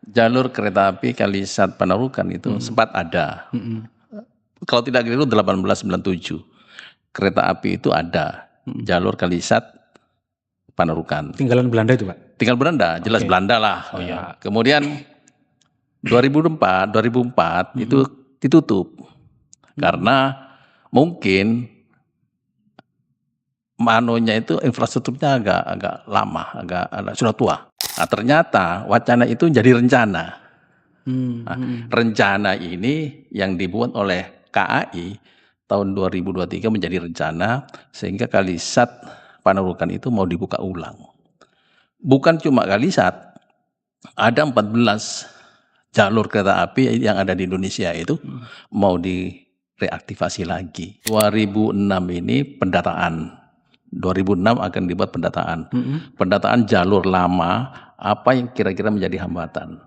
jalur kereta api Kalisat Panarukan itu sempat ada. Kalau tidak keliru 1897 kereta api itu ada jalur Kalisat Panarukan. Tinggalan Belanda itu, Pak? Tinggal Belanda, jelas Belanda lah. Oh ya. Kemudian 2004 itu ditutup karena mungkin manonya itu infrastrukturnya agak lama, agak sudah tua. Nah, ternyata wacana itu jadi rencana. Nah, rencana ini yang dibuat oleh KAI tahun 2023 menjadi rencana sehingga Kalisat Panarukan itu mau dibuka ulang. Bukan cuma Kalisat, ada 14 jalur kereta api yang ada di Indonesia itu mau direaktivasi lagi. 2006 ini pendataan. 2006 akan dibuat pendataan. Pendataan jalur lama, apa yang kira-kira menjadi hambatan.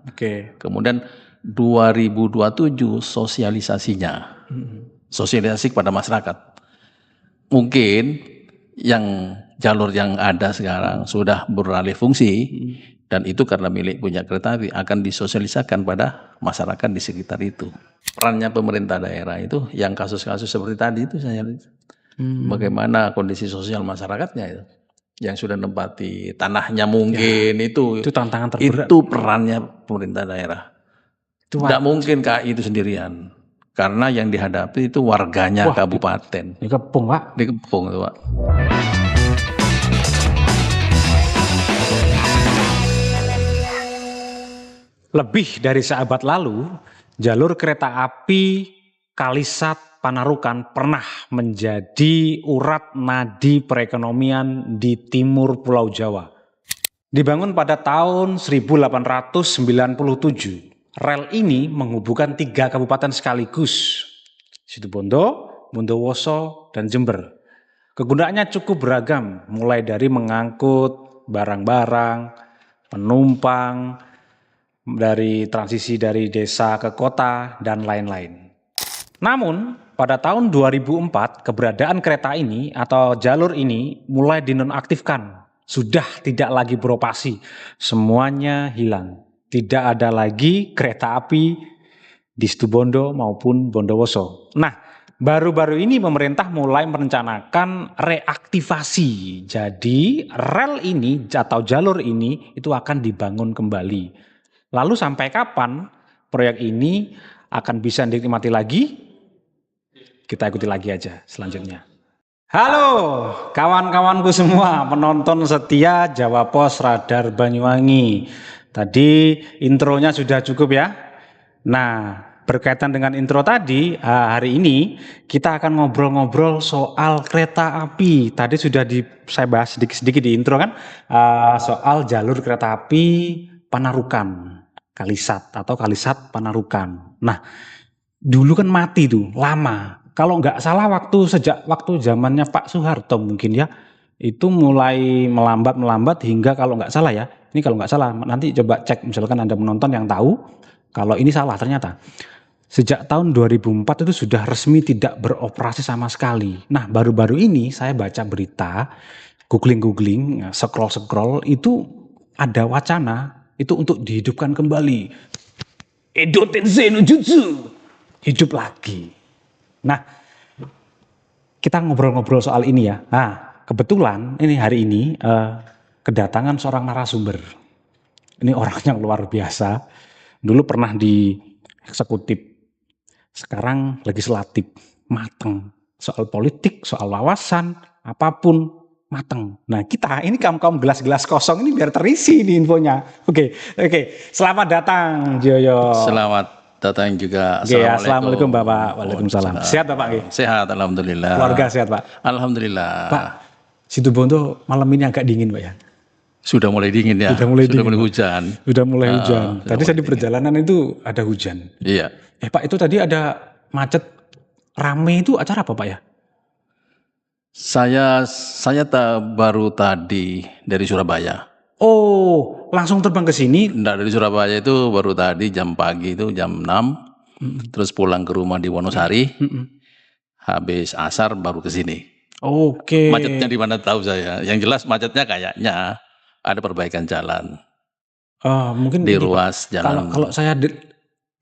Kemudian 2027 sosialisasinya. Sosialisasi kepada masyarakat. Mungkin yang jalur yang ada sekarang sudah beralih fungsi dan itu karena milik punya kereta api akan disosialisasikan pada masyarakat di sekitar itu. Perannya pemerintah daerah itu yang kasus-kasus seperti tadi itu saya lihat. Bagaimana kondisi sosial masyarakatnya itu yang sudah menempati tanahnya mungkin itu tantangan terberat. Itu perannya pemerintah daerah. Tidak mungkin KAI itu sendirian karena yang dihadapi itu warganya kabupaten. Dikepung, Pak. Dikepung itu, Pak. Lebih dari seabad lalu, jalur kereta api Kalisat Panarukan pernah menjadi urat nadi perekonomian di timur Pulau Jawa. Dibangun pada tahun 1897, rel ini menghubungkan 3 kabupaten sekaligus, Situbondo, Bondowoso, dan Jember. Kegunaannya cukup beragam, mulai dari mengangkut barang-barang, penumpang, dari transisi dari desa ke kota, dan lain-lain. Namun, pada tahun 2004, keberadaan kereta ini atau jalur ini mulai dinonaktifkan. Sudah tidak lagi beroperasi. Semuanya hilang. Tidak ada lagi kereta api di Situbondo maupun Bondowoso. Nah, baru-baru ini pemerintah mulai merencanakan reaktivasi. Jadi, rel ini atau jalur ini itu akan dibangun kembali. Lalu sampai kapan proyek ini akan bisa dinikmati lagi? Kita ikuti lagi aja selanjutnya. Halo kawan-kawanku semua, penonton setia Jawa Pos Radar Banyuwangi. Tadi intronya sudah cukup ya. Nah, berkaitan dengan intro tadi, hari ini kita akan ngobrol-ngobrol soal kereta api. Tadi sudah saya bahas sedikit-sedikit di intro kan, soal jalur kereta api Panarukan, Kalisat atau Kalisat Panarukan. Nah, dulu kan mati tuh, lama. Kalau nggak salah sejak waktu zamannya Pak Soeharto mungkin ya, itu mulai melambat hingga kalau nggak salah ya, ini kalau nggak salah nanti coba cek misalkan Anda menonton yang tahu, kalau ini salah ternyata. Sejak tahun 2004 itu sudah resmi tidak beroperasi sama sekali. Nah baru-baru ini saya baca berita, googling, scroll itu ada wacana itu untuk dihidupkan kembali. Edo Tensei no Jutsu hidup lagi. Nah, kita ngobrol-ngobrol soal ini ya. Nah, kebetulan ini hari ini kedatangan seorang narasumber. Ini orangnya luar biasa. Dulu pernah di eksekutif, sekarang legislatif, mateng. Soal politik, soal wawasan, apapun mateng. Nah, kita ini kaum gelas-gelas kosong ini biar terisi di infonya. Oke. Selamat datang, Joyo. Selamat datang juga. Assalamualaikum Bapak. Waalaikumsalam. Sehat Bapak? Sehat, alhamdulillah. Keluarga sehat Pak? Alhamdulillah. Pak, Situbondo malam ini agak dingin Pak ya? Sudah mulai dingin ya. Sudah mulai hujan. Sudah mulai hujan. Tadi saya di perjalanan itu ada hujan. Iya. Pak itu tadi ada macet rame, itu acara apa Pak ya? Saya baru tadi dari Surabaya. Oh, langsung terbang ke sini? Enggak, dari Surabaya itu baru tadi jam pagi itu jam 6. Terus pulang ke rumah di Wonosari. Habis asar baru ke sini. Oke. Macetnya di mana tahu saya. Yang jelas macetnya kayaknya ada perbaikan jalan. Mungkin di ini, Pak. ruas Kalau jalan. kalau saya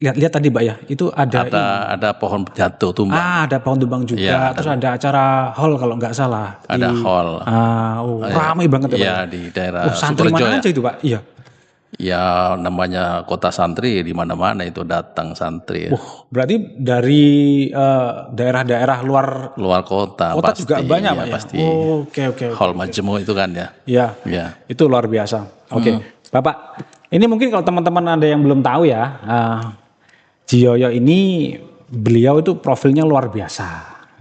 lihat tadi Pak ya, itu ada Ada pohon jatuh tumbang. ada pohon tumbang Iya, juga, terus ada acara hall kalau nggak salah ada di hall. ramai banget ya Pak Iya, ya. di Oh, daerah santri Sukorejo mana ya. aja itu Pak? Iya. Ya namanya kota santri, di mana-mana itu datang santri ya. Berarti dari daerah-daerah luar Luar kota kota juga pasti, banyak ya Pak ya. pasti. Oke. Hall Majemuk itu kan ya. Ya, Ya. itu luar biasa. Oke, Bapak, ini mungkin kalau teman-teman ada yang belum tahu ya, Jiyoyo ini beliau itu profilnya luar biasa.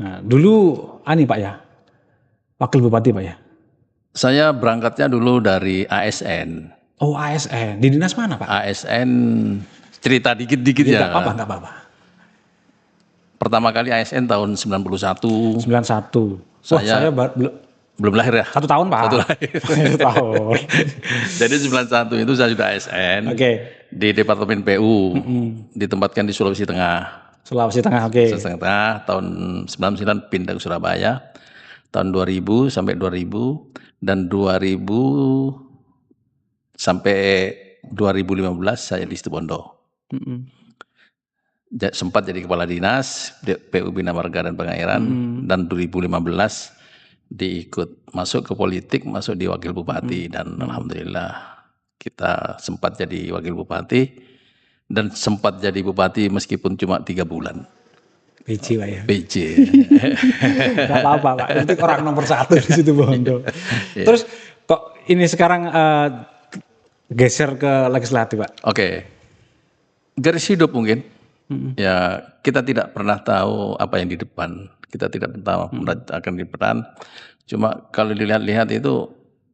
Nah, dulu Pak ya, wakil bupati Pak ya. Saya berangkatnya dulu dari ASN. Oh, ASN, di dinas mana Pak? ASN cerita dikit-dikit ya. Nggak apa-apa. Pertama kali ASN tahun 91. 91. Wah, saya Belum lahir ya. 1 tahun Pak. 1 lahir. 1 tahun. Jadi 91 itu saya sudah ASN. Oke. Di Departemen PU. Ditempatkan di Sulawesi Tengah. Sulawesi Tengah, oke. Sulawesi Tengah tahun 99 pindah ke Surabaya. Tahun 2000 sampai 2000 dan 2000 sampai 2015 saya di Situbondo. Sempat jadi kepala dinas PU Bina Marga dan Pengairan dan 2015 diikut masuk ke politik, masuk di wakil bupati dan alhamdulillah kita sempat jadi wakil bupati dan sempat jadi bupati meskipun cuma 3 bulan. PJ Pak ya. PJ. Gak apa-apa Pak, itu orang nomor 1 di Situbondo. Terus kok ini sekarang geser ke legislatif Pak? Oke. Garis hidup mungkin. Ya kita tidak pernah tahu apa yang di depan. Kita tidak tahu akan di depan. Cuma kalau dilihat-lihat itu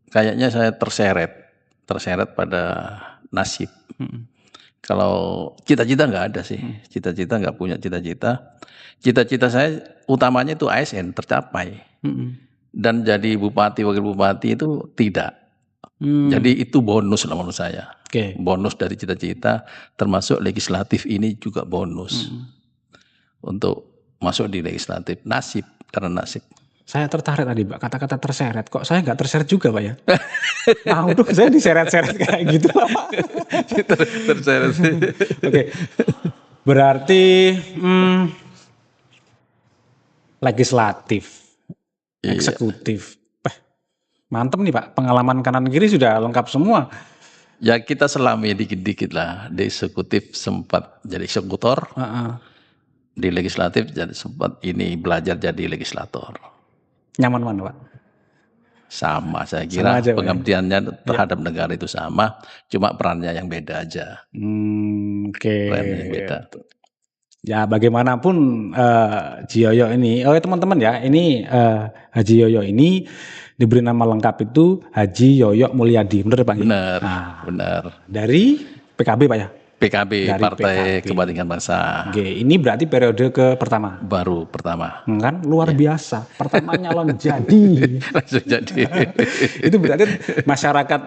kayaknya saya terseret pada nasib. Kalau cita-cita nggak ada sih. Cita-cita nggak punya cita-cita. Cita-cita saya utamanya itu ASN tercapai. Dan jadi bupati, wakil bupati itu tidak. Jadi itu bonus lah menurut saya. Bonus dari cita-cita, termasuk legislatif ini juga bonus. Untuk masuk di legislatif. Nasib, karena nasib. Saya tertarik tadi Pak, kata-kata terseret. Kok saya nggak terseret juga Pak ya? Nah, udah saya diseret-seret kayak gitu lah Pak. Terseret. Oke. Berarti legislatif, eksekutif. Mantep nih Pak, pengalaman kanan kiri sudah lengkap semua. Ya kita selami dikit-dikit lah. Di eksekutif sempat jadi eksekutor. Di legislatif jadi sempat belajar jadi legislator. Nyaman mana Pak? Sama saya kira sama pengabdiannya terhadap negara itu sama. Cuma perannya yang beda aja. Perannya yang beda. Ya bagaimanapun Jiyoyo ini, teman-teman ya, ini Haji Yoyo ini diberi nama lengkap itu Haji Yoyo Mulyadi, benar Pak? Benar. Dari PKB Pak ya? PKB, dari Partai Kebangkitan Bangsa. Oke, ini berarti periode pertama? Baru pertama. Kan luar biasa, pertama nyalon jadi. Langsung jadi. Itu berarti masyarakat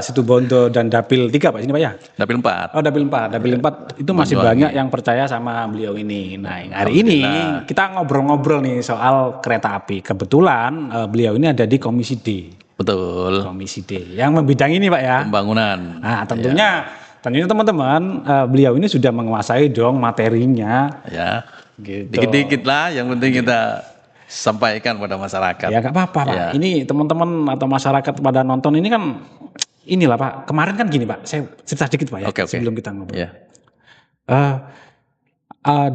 Situbondo dan Dapil 3 Pak, ini Pak ya? Dapil 4. Oh Dapil 4, Dapil 4 itu masih banyak yang percaya sama beliau ini. Nah hari ini kita ngobrol-ngobrol nih soal kereta api. Kebetulan beliau ini ada di Komisi D. Betul. Komisi D, yang membidangi ini Pak ya? Pembangunan. Nah tentunya teman-teman beliau ini sudah menguasai dong materinya. Ya, gitu. Dikit-dikit lah, yang penting kita sampaikan pada masyarakat. Ya gak apa-apa Pak, ini teman-teman atau masyarakat pada nonton ini kan, inilah Pak, kemarin kan gini Pak, saya cerita dikit Pak ya, sebelum kita ngobrol.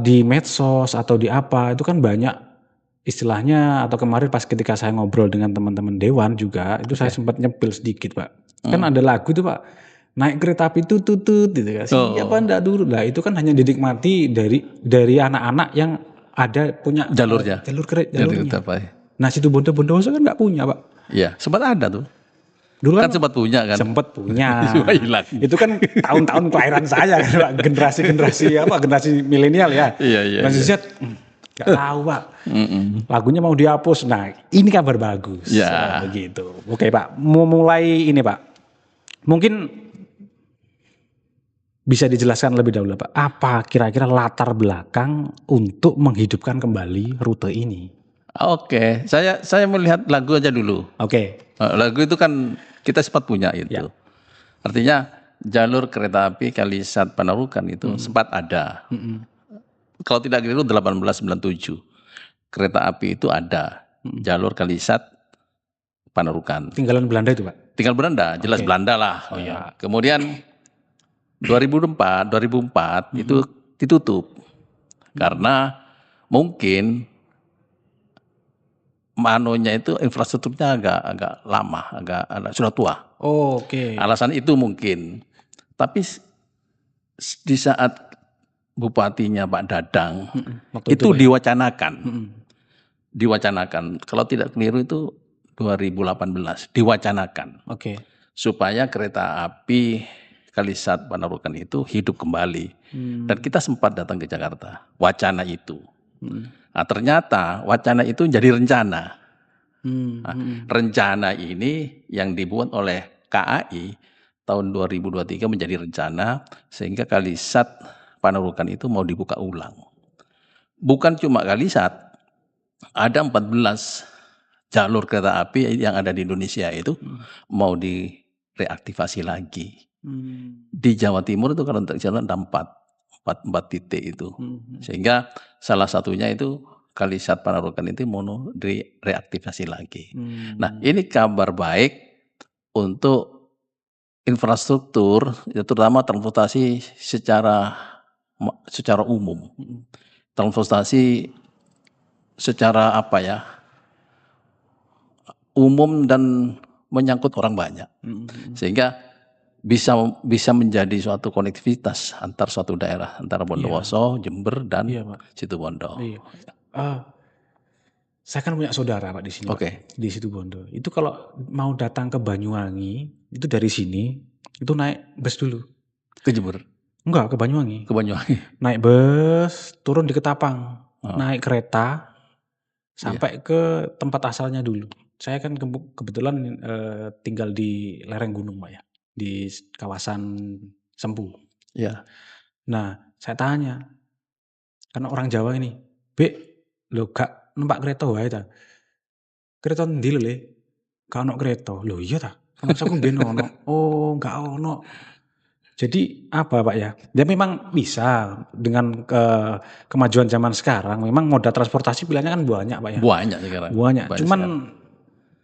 Di medsos atau di apa, itu kan banyak istilahnya, atau kemarin pas ketika saya ngobrol dengan teman-teman Dewan juga, itu saya sempat nyepil sedikit Pak. Kan ada lagu tuh Pak, naik kereta api tutut gitu kan. Siapa ndak dulu lah, itu kan hanya dinikmati dari anak-anak yang ada punya jalurnya. Jalurnya. Nah, Situbondo Bondowoso kan nggak punya Pak. Iya, sempat ada tuh. Dulu kan sempat punya kan. Sempat punya. Itu kan tahun-tahun kelahiran saya kan Pak. Generasi milenial ya. Iya. Generasi Z nggak tahu Pak. Lagunya mau dihapus. Nah, ini kabar bagus. Ya. Begitu. Oke Pak, mau mulai ini Pak. Mungkin bisa dijelaskan lebih dahulu Pak, apa kira-kira latar belakang untuk menghidupkan kembali rute ini? Oke, saya melihat lagu aja dulu. Oke. Lagu itu kan kita sempat punya itu. Ya. Artinya jalur kereta api Kalisat Panarukan itu sempat ada. Kalau tidak keliru 1897 kereta api itu ada jalur Kalisat Panarukan. Tinggalan Belanda itu, Pak? Tinggal Belanda, jelas Belanda lah. Oh ya. Kemudian 2004 itu ditutup karena mungkin manonya itu infrastrukturnya agak lama, sudah tua. Oh, oke. Alasan itu mungkin. Tapi di saat bupatinya Pak Dadang itu diwacanakan. Kalau tidak keliru itu 2018 diwacanakan. Oke. Supaya kereta api Kalisat Panarukan itu hidup kembali. Dan kita sempat datang ke Jakarta, wacana itu. Nah, ternyata wacana itu jadi rencana. Rencana ini yang dibuat oleh KAI tahun 2023 menjadi rencana sehingga Kalisat Panarukan itu mau dibuka ulang. Bukan cuma Kalisat, ada 14 jalur kereta api yang ada di Indonesia itu mau direaktivasi lagi. Di Jawa Timur itu kalau untuk jalan ada 4 titik itu. Sehingga salah satunya itu Kalisat Panarukan itu mau direaktivasi lagi. Nah, ini kabar baik untuk infrastruktur, terutama transportasi secara umum. Transportasi secara umum dan menyangkut orang banyak. Sehingga bisa menjadi suatu konektivitas antar suatu daerah, antara Bondowoso, Jember, dan Situbondo. Iya. Saya kan punya saudara, Pak, di sini. Oke. Di Situbondo. Itu kalau mau datang ke Banyuwangi, itu dari sini, itu naik bus dulu. Ke Jember? Enggak, ke Banyuwangi. Ke Banyuwangi. Naik bus, turun di Ketapang. Naik kereta, sampai ke tempat asalnya dulu. Saya kan kebetulan tinggal di lereng gunung, Pak, ya. Di kawasan Sempu. Iya. Nah, saya tanya, karena orang Jawa ini, "Bek, lo gak numpak kereta wae ta?" "Kereta endi lho, Le?" "Gak ono kereta." "Loh iya ta? Kan aku mbiyen ono." "Oh, gak ono." Jadi apa, Pak, ya? Ya memang bisa dengan kemajuan zaman sekarang, memang moda transportasi pilihannya kan banyak, Pak, ya. Banyak sekarang. Banyak. Cuman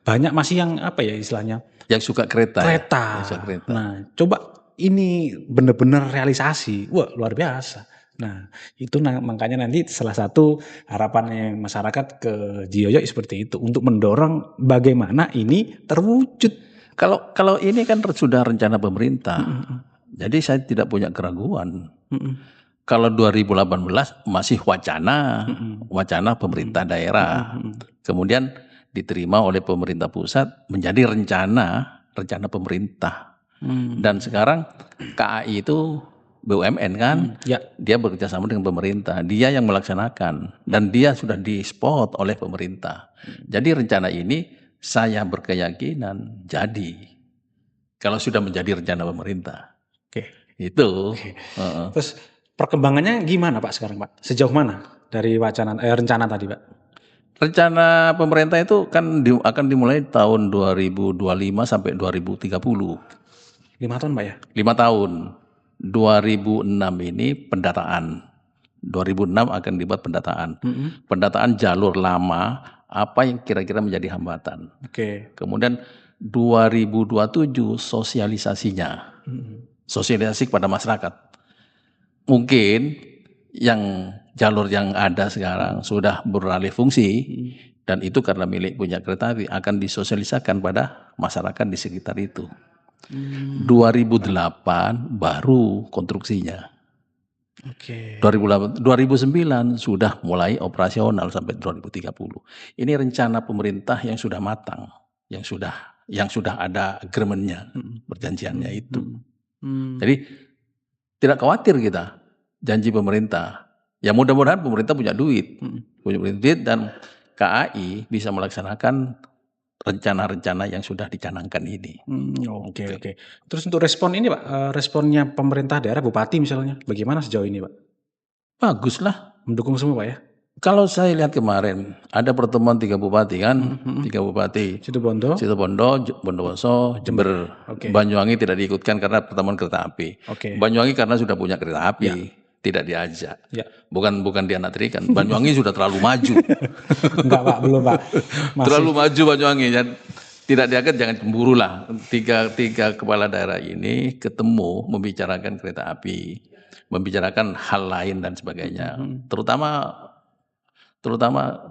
banyak masih yang istilahnya yang suka kereta. Yang suka kereta. Nah, coba ini benar-benar realisasi. Wah, luar biasa. Nah, itu makanya nanti salah satu harapannya masyarakat ke Jiyoyo seperti itu untuk mendorong bagaimana ini terwujud. Kalau ini kan sudah rencana pemerintah. Jadi saya tidak punya keraguan. Kalau 2018 masih wacana pemerintah daerah. Kemudian diterima oleh pemerintah pusat menjadi rencana pemerintah. Dan sekarang KAI itu BUMN kan, dia bekerja sama dengan pemerintah, dia yang melaksanakan dan dia sudah di-spot oleh pemerintah. Jadi rencana ini saya berkeyakinan jadi kalau sudah menjadi rencana pemerintah. Itu. Terus perkembangannya gimana, Pak, sekarang, Pak? Sejauh mana dari rencana tadi, Pak? Rencana pemerintah itu kan akan dimulai tahun 2025 sampai 2030. 5 tahun, Pak, ya? 5 tahun. 2006 ini pendataan. 2006 akan dibuat pendataan. Pendataan jalur lama, apa yang kira-kira menjadi hambatan. Kemudian 2027 sosialisasinya. Sosialisasi kepada masyarakat. Mungkin yang jalur yang ada sekarang sudah beralih fungsi dan itu karena milik punya kereta api akan disosialisasikan pada masyarakat di sekitar itu. 2008 baru konstruksinya. 2009 sudah mulai operasional sampai 2030. Ini rencana pemerintah yang sudah matang, yang sudah ada agreement-nya, perjanjiannya itu. Jadi tidak khawatir kita janji pemerintah. Ya mudah-mudahan pemerintah punya duit, dan KAI bisa melaksanakan rencana-rencana yang sudah dicanangkan ini. Oke. Terus untuk respon ini, Pak, responnya pemerintah daerah, bupati misalnya, bagaimana sejauh ini, Pak? Bagus lah. Mendukung semua, Pak, ya? Kalau saya lihat kemarin ada pertemuan 3 bupati kan, 3 bupati. Situbondo. Situbondo, Bondowoso, Jember. Oke. Banyuwangi tidak diikutkan karena pertemuan kereta api. Oke. Banyuwangi karena sudah punya kereta api, tidak diajak. Ya. Bukan dianatrikan. Banyuwangi sudah terlalu maju. Enggak Pak, belum Pak. Terlalu maju Banyuwangi. Tidak diangkat, jangan cemburu lah. Tiga kepala daerah ini ketemu membicarakan kereta api, membicarakan hal lain dan sebagainya. Terutama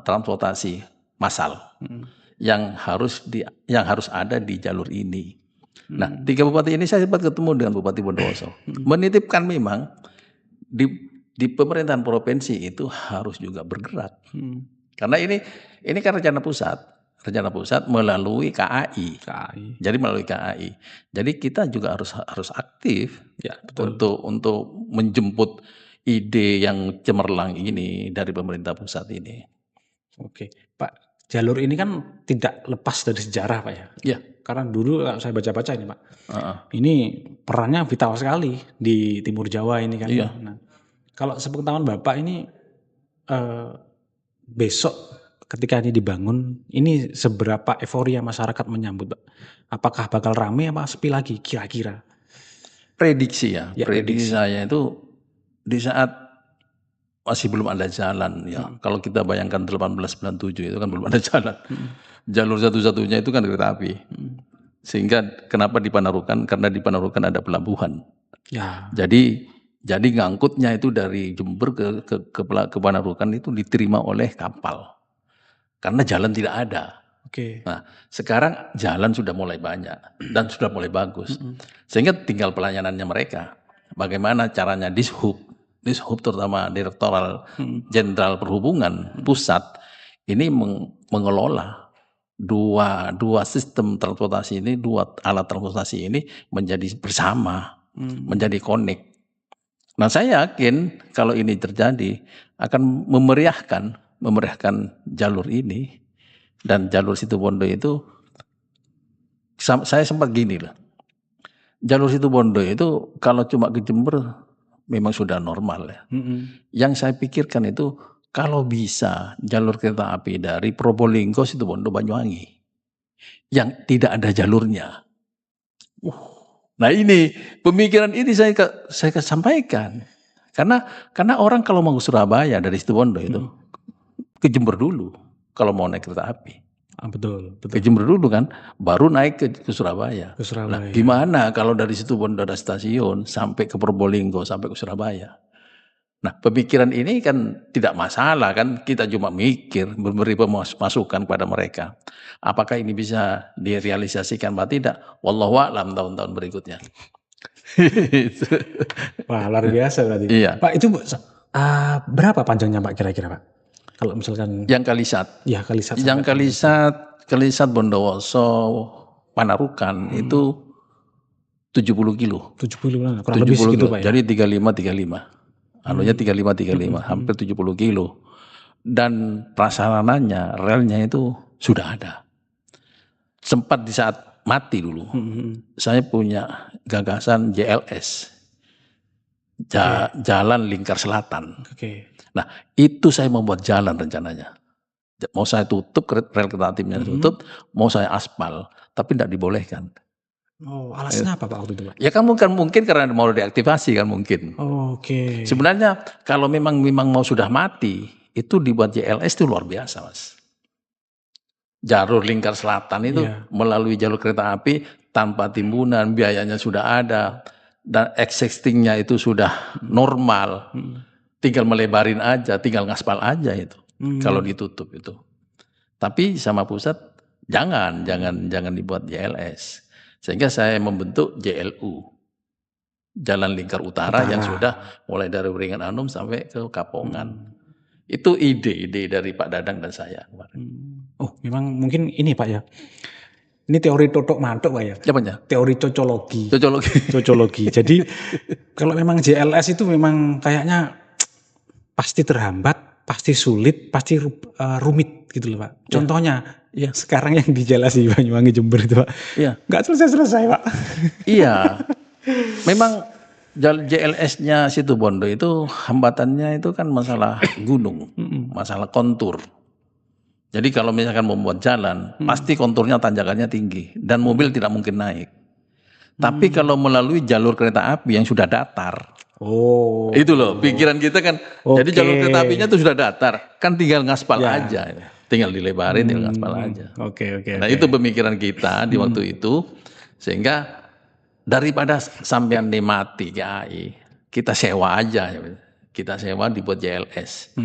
transportasi massal yang harus ada di jalur ini. Nah, 3 bupati ini saya sempat ketemu dengan Bupati Bondowoso, menitipkan memang di pemerintahan provinsi itu harus juga bergerak, karena ini kan rencana pusat melalui KAI. Jadi melalui KAI. Jadi kita juga harus aktif untuk menjemput ide yang cemerlang ini dari pemerintah pusat ini. Oke, Pak, jalur ini kan tidak lepas dari sejarah, Pak ya. Iya. Karena dulu saya baca-baca ini, Pak. Ini perannya vital sekali di Timur Jawa ini kan. Iya. Nah, kalau sepengetahuan Bapak ini besok ketika ini dibangun, ini seberapa euforia masyarakat menyambut, Pak? Apakah bakal rame apa sepi lagi kira-kira? Prediksi prediksi saya itu di saat masih belum ada jalan ya. Kalau kita bayangkan 1897 itu kan belum ada jalan. Jalur satu-satunya itu kan kereta api. Sehingga kenapa di Panarukan? Karena di Panarukan ada pelabuhan. Ya. Jadi ngangkutnya itu dari Jember ke Panarukan itu diterima oleh kapal. Karena jalan tidak ada. Oke. Nah, sekarang jalan sudah mulai banyak dan sudah mulai bagus. Sehingga tinggal pelayanannya mereka. Bagaimana caranya Dishub terutama Direktoral Jenderal Perhubungan Pusat ini mengelola dua sistem transportasi ini, 2 alat transportasi ini menjadi bersama, menjadi connect. Nah, saya yakin kalau ini terjadi akan memeriahkan jalur ini, dan jalur Situbondo itu saya sempat gini lah. Jalur Situbondo itu kalau cuma ke Jember memang sudah normal ya. Yang saya pikirkan itu kalau bisa jalur kereta api dari Probolinggo, Situbondo, Banyuwangi yang tidak ada jalurnya. Nah, ini pemikiran ini saya sampaikan karena orang kalau mau ke Surabaya dari Situbondo itu ke Jember dulu kalau mau naik kereta api. Betul. Ke Jember dulu kan, baru naik ke Surabaya. Nah, gimana kalau dari Situbondo ada stasiun sampai ke Probolinggo sampai ke Surabaya? Nah, pemikiran ini kan tidak masalah kan, kita cuma mikir, memberi masukan kepada mereka. Apakah ini bisa direalisasikan atau tidak? Wallahu a'lam tahun-tahun berikutnya. Wah, luar biasa berarti. Iya. Pak, itu berapa panjangnya Pak kira-kira, Pak? Kalau misalkan yang Kalisat. Ya, Kalisat. Yang Kalisat Bondowoso Panarukan itu 70 kilo. 70 lah, kurang lebih segitu Pak ya. Jadi 35. Anunya 35, hampir 70 kilo. Dan prasarananya, relnya itu sudah ada. Sempat di saat mati dulu, saya punya gagasan JLS. Jalan Lingkar Selatan. Nah, itu saya membuat jalan rencananya. Mau saya tutup, rel kereta apinya tutup, mau saya aspal, tapi tidak dibolehkan. Oh, alasannya apa Pak waktu itu Pak? Ya kan mungkin karena mau diaktifasi kan mungkin. Oke. Sebenarnya kalau memang mau sudah mati, itu dibuat JLS itu luar biasa Mas. Jalur Lingkar Selatan itu melalui jalur kereta api tanpa timbunan, biayanya sudah ada, dan existingnya itu sudah normal. Tinggal melebarin aja, tinggal ngaspal aja itu. Kalau ditutup itu. Tapi sama pusat jangan dibuat JLS. Sehingga saya membentuk JLU. Jalan Lingkar Utara yang sudah mulai dari Weringan Anum sampai ke Kapongan. Itu ide dari Pak Dadang dan saya kemarin. Oh, memang mungkin ini Pak ya. Ini teori totok mantok Pak ya. Apanya? Teori cocologi. Cocologi. Jadi kalau memang JLS itu memang kayaknya pasti terhambat, pasti sulit, pasti rumit gitu loh Pak. Contohnya sekarang yang di Jalasi Banyuwangi Jember itu Pak. Nggak selesai Pak. Iya. JLS-nya Situbondo itu hambatannya itu kan masalah gunung, masalah kontur. Jadi kalau misalkan membuat jalan, pasti konturnya tanjakannya tinggi dan mobil tidak mungkin naik. Tapi kalau melalui jalur kereta api yang sudah datar, Oh. itu loh pikiran kita kan. Jadi Oke. jalur kereta apinya itu sudah datar, kan tinggal ngaspal aja, tinggal dilebarin, tinggal ngaspal aja. Oke. Nah itu pemikiran kita di waktu itu, sehingga daripada sampean mati KAI, kita sewa aja, kita sewa dibuat JLS,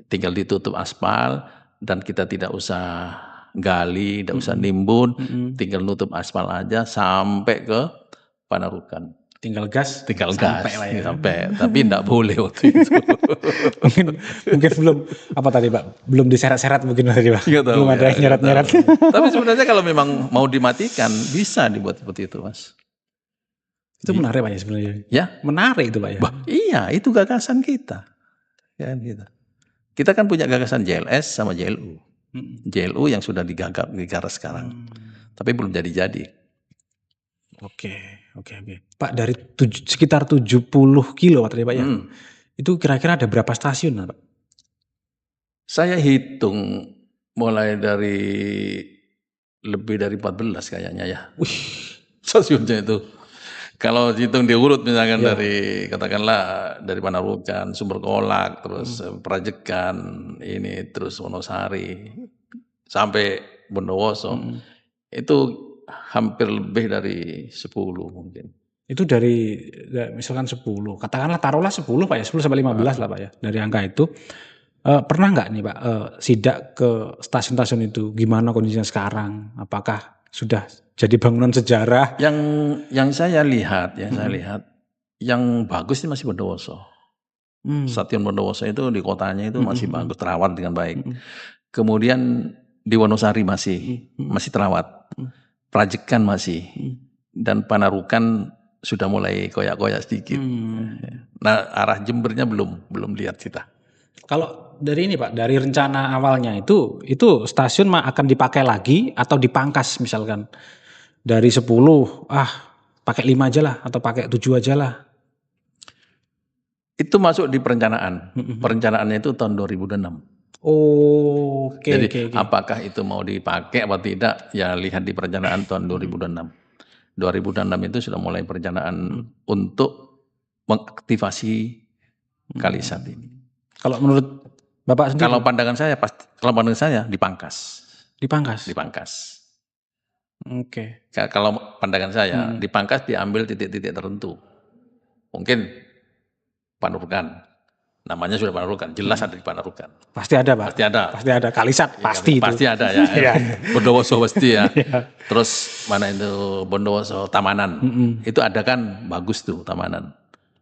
tinggal ditutup aspal dan kita tidak usah gali, tidak usah nimbun, tinggal nutup aspal aja sampai ke Panarukan. Tinggal gas, Tinggal sampai gas, lah ya. sampai, tapi tidak boleh waktu itu. mungkin belum apa tadi Pak? Belum diseret-seret mungkin tadi Pak. Nggak tahu, Belum ada ya, yang nyeret-nyeret. Tapi sebenarnya kalau memang mau dimatikan bisa dibuat seperti itu, Mas. Itu menarik Pak ya sebenarnya. Ya, Menarik itu Pak ya. iya itu gagasan kita. Ya, kita kan punya gagasan JLS sama JLU. JLU yang sudah digarap sekarang, tapi belum jadi-jadi. Oke. Pak dari sekitar 70 kilo tadi Pak ya. Itu kira-kira ada berapa stasiun Pak? Saya hitung mulai dari lebih dari 14 kayaknya ya. Stasiunnya itu. Kalau hitung diurut misalkan dari katakanlah dari Panarukan, Sumber Kolak, terus Prajekan, ini terus Wonosari sampai Bondowoso. Itu hampir lebih dari 10 mungkin. Itu dari misalkan 10. Katakanlah taruhlah 10 Pak ya, 10 sampai 15 lah Pak ya. Dari angka itu pernah nggak nih Pak sidak ke stasiun-stasiun itu gimana kondisinya sekarang? Apakah sudah jadi bangunan sejarah? Yang saya lihat, yang bagus ini masih Bondowoso. Stasiun Bondowoso itu di kotanya itu masih bagus, terawat dengan baik. Kemudian di Wonosari masih terawat. Prajekan masih. Dan Panarukan sudah mulai koyak-koyak sedikit. Nah, arah Jembernya belum lihat kita. Kalau dari ini Pak, dari rencana awalnya itu stasiun akan dipakai lagi atau dipangkas misalkan dari 10, pakai 5 aja lah atau pakai 7 aja lah. Itu masuk di perencanaan. Perencanaannya itu tahun 2006. Jadi apakah itu mau dipakai atau tidak, ya lihat di perencanaan tahun 2006. 2006 itu sudah mulai perencanaan untuk mengaktifasi Kalisat ini. Kalau menurut Bapak sendiri? Kalau pandangan saya dipangkas. Dipangkas. Oke. Kalau pandangan saya dipangkas, diambil titik-titik tertentu. Mungkin Panarukan. Namanya sudah Panarukan, jelas ada di Panarukan. Pasti ada Pak. Pasti ada. Kalisat pasti itu. Pasti ada ya. Bondowoso pasti ya. Terus mana itu Bondowoso Tamanan. Itu ada kan, bagus tuh Tamanan.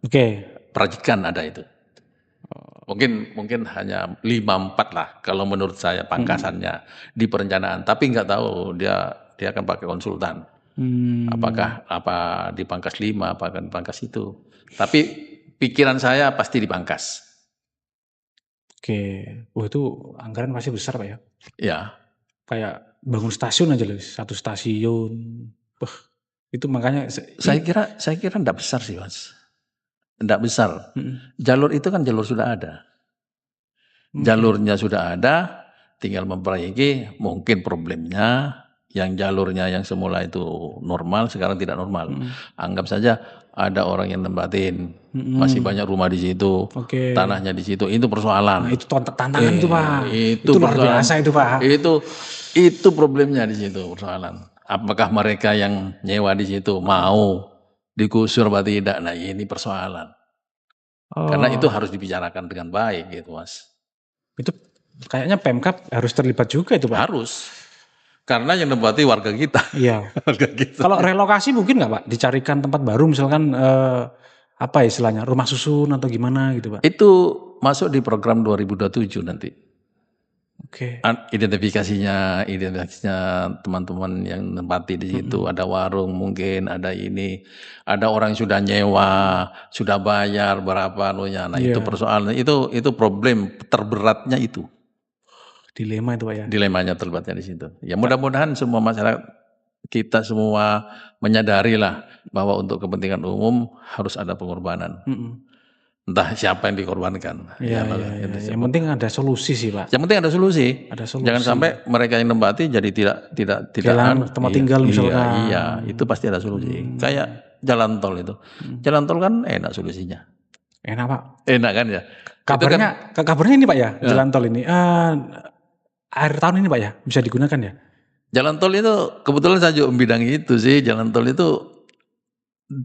Oke. Prajekan ada itu. Mungkin hanya 5-4 lah kalau menurut saya pangkasannya di perencanaan. Tapi nggak tahu dia akan pakai konsultan. Apakah dipangkas 5, apakah dipangkas itu. Tapi pikiran saya pasti dipangkas. Oke, itu anggaran masih besar Pak ya? Ya. Kayak bangun stasiun aja loh, 1 stasiun. Itu makanya saya kira enggak besar sih Mas. Enggak besar. Jalur itu kan jalur sudah ada. Jalurnya sudah ada, tinggal memperbaiki. Mungkin problemnya yang jalurnya yang semula itu normal, sekarang tidak normal. Anggap saja ada orang yang nempatin, masih banyak rumah di situ, tanahnya di situ, itu persoalan. Nah, itu tantangan itu Pak. Itu luar biasa itu Pak. Itu problemnya di situ persoalan. Apakah mereka yang nyewa di situ mau digusur atau tidak? Nah ini persoalan. Karena itu harus dibicarakan dengan baik gitu Mas. Itu kayaknya Pemkab harus terlibat juga itu Pak. Harus. Karena yang nempati warga kita. Iya. Warga kita. Kalau relokasi mungkin nggak Pak? Dicarikan tempat baru misalkan apa istilahnya, rumah susun atau gimana gitu Pak? Itu masuk di program 2027 nanti. Oke. Identifikasinya teman-teman yang nempati di situ. Ada warung mungkin, ada ini. Ada orang yang sudah nyewa, sudah bayar berapa anunya. Nah itu persoalan, itu problem terberatnya itu. Dilema itu Pak ya? Dilemanya terlibatnya di situ. Ya mudah-mudahan semua masyarakat kita semua menyadari lah bahwa untuk kepentingan umum harus ada pengorbanan. Entah siapa yang dikorbankan. Iya. Yang penting ada solusi sih Pak. Yang penting ada solusi. Ada solusi. Jangan sampai mereka yang nembati jadi tidak kehilangan tempat tinggal misalkan. Iya, itu pasti ada solusi. Kayak jalan tol itu. Jalan tol kan enak solusinya. Enak Pak. Enak kan ya. Kabarnya ini Pak ya, jalan tol ini. Akhir tahun ini Pak ya, bisa digunakan ya? Jalan tol itu kebetulan saya juga membidangi itu sih. Jalan tol itu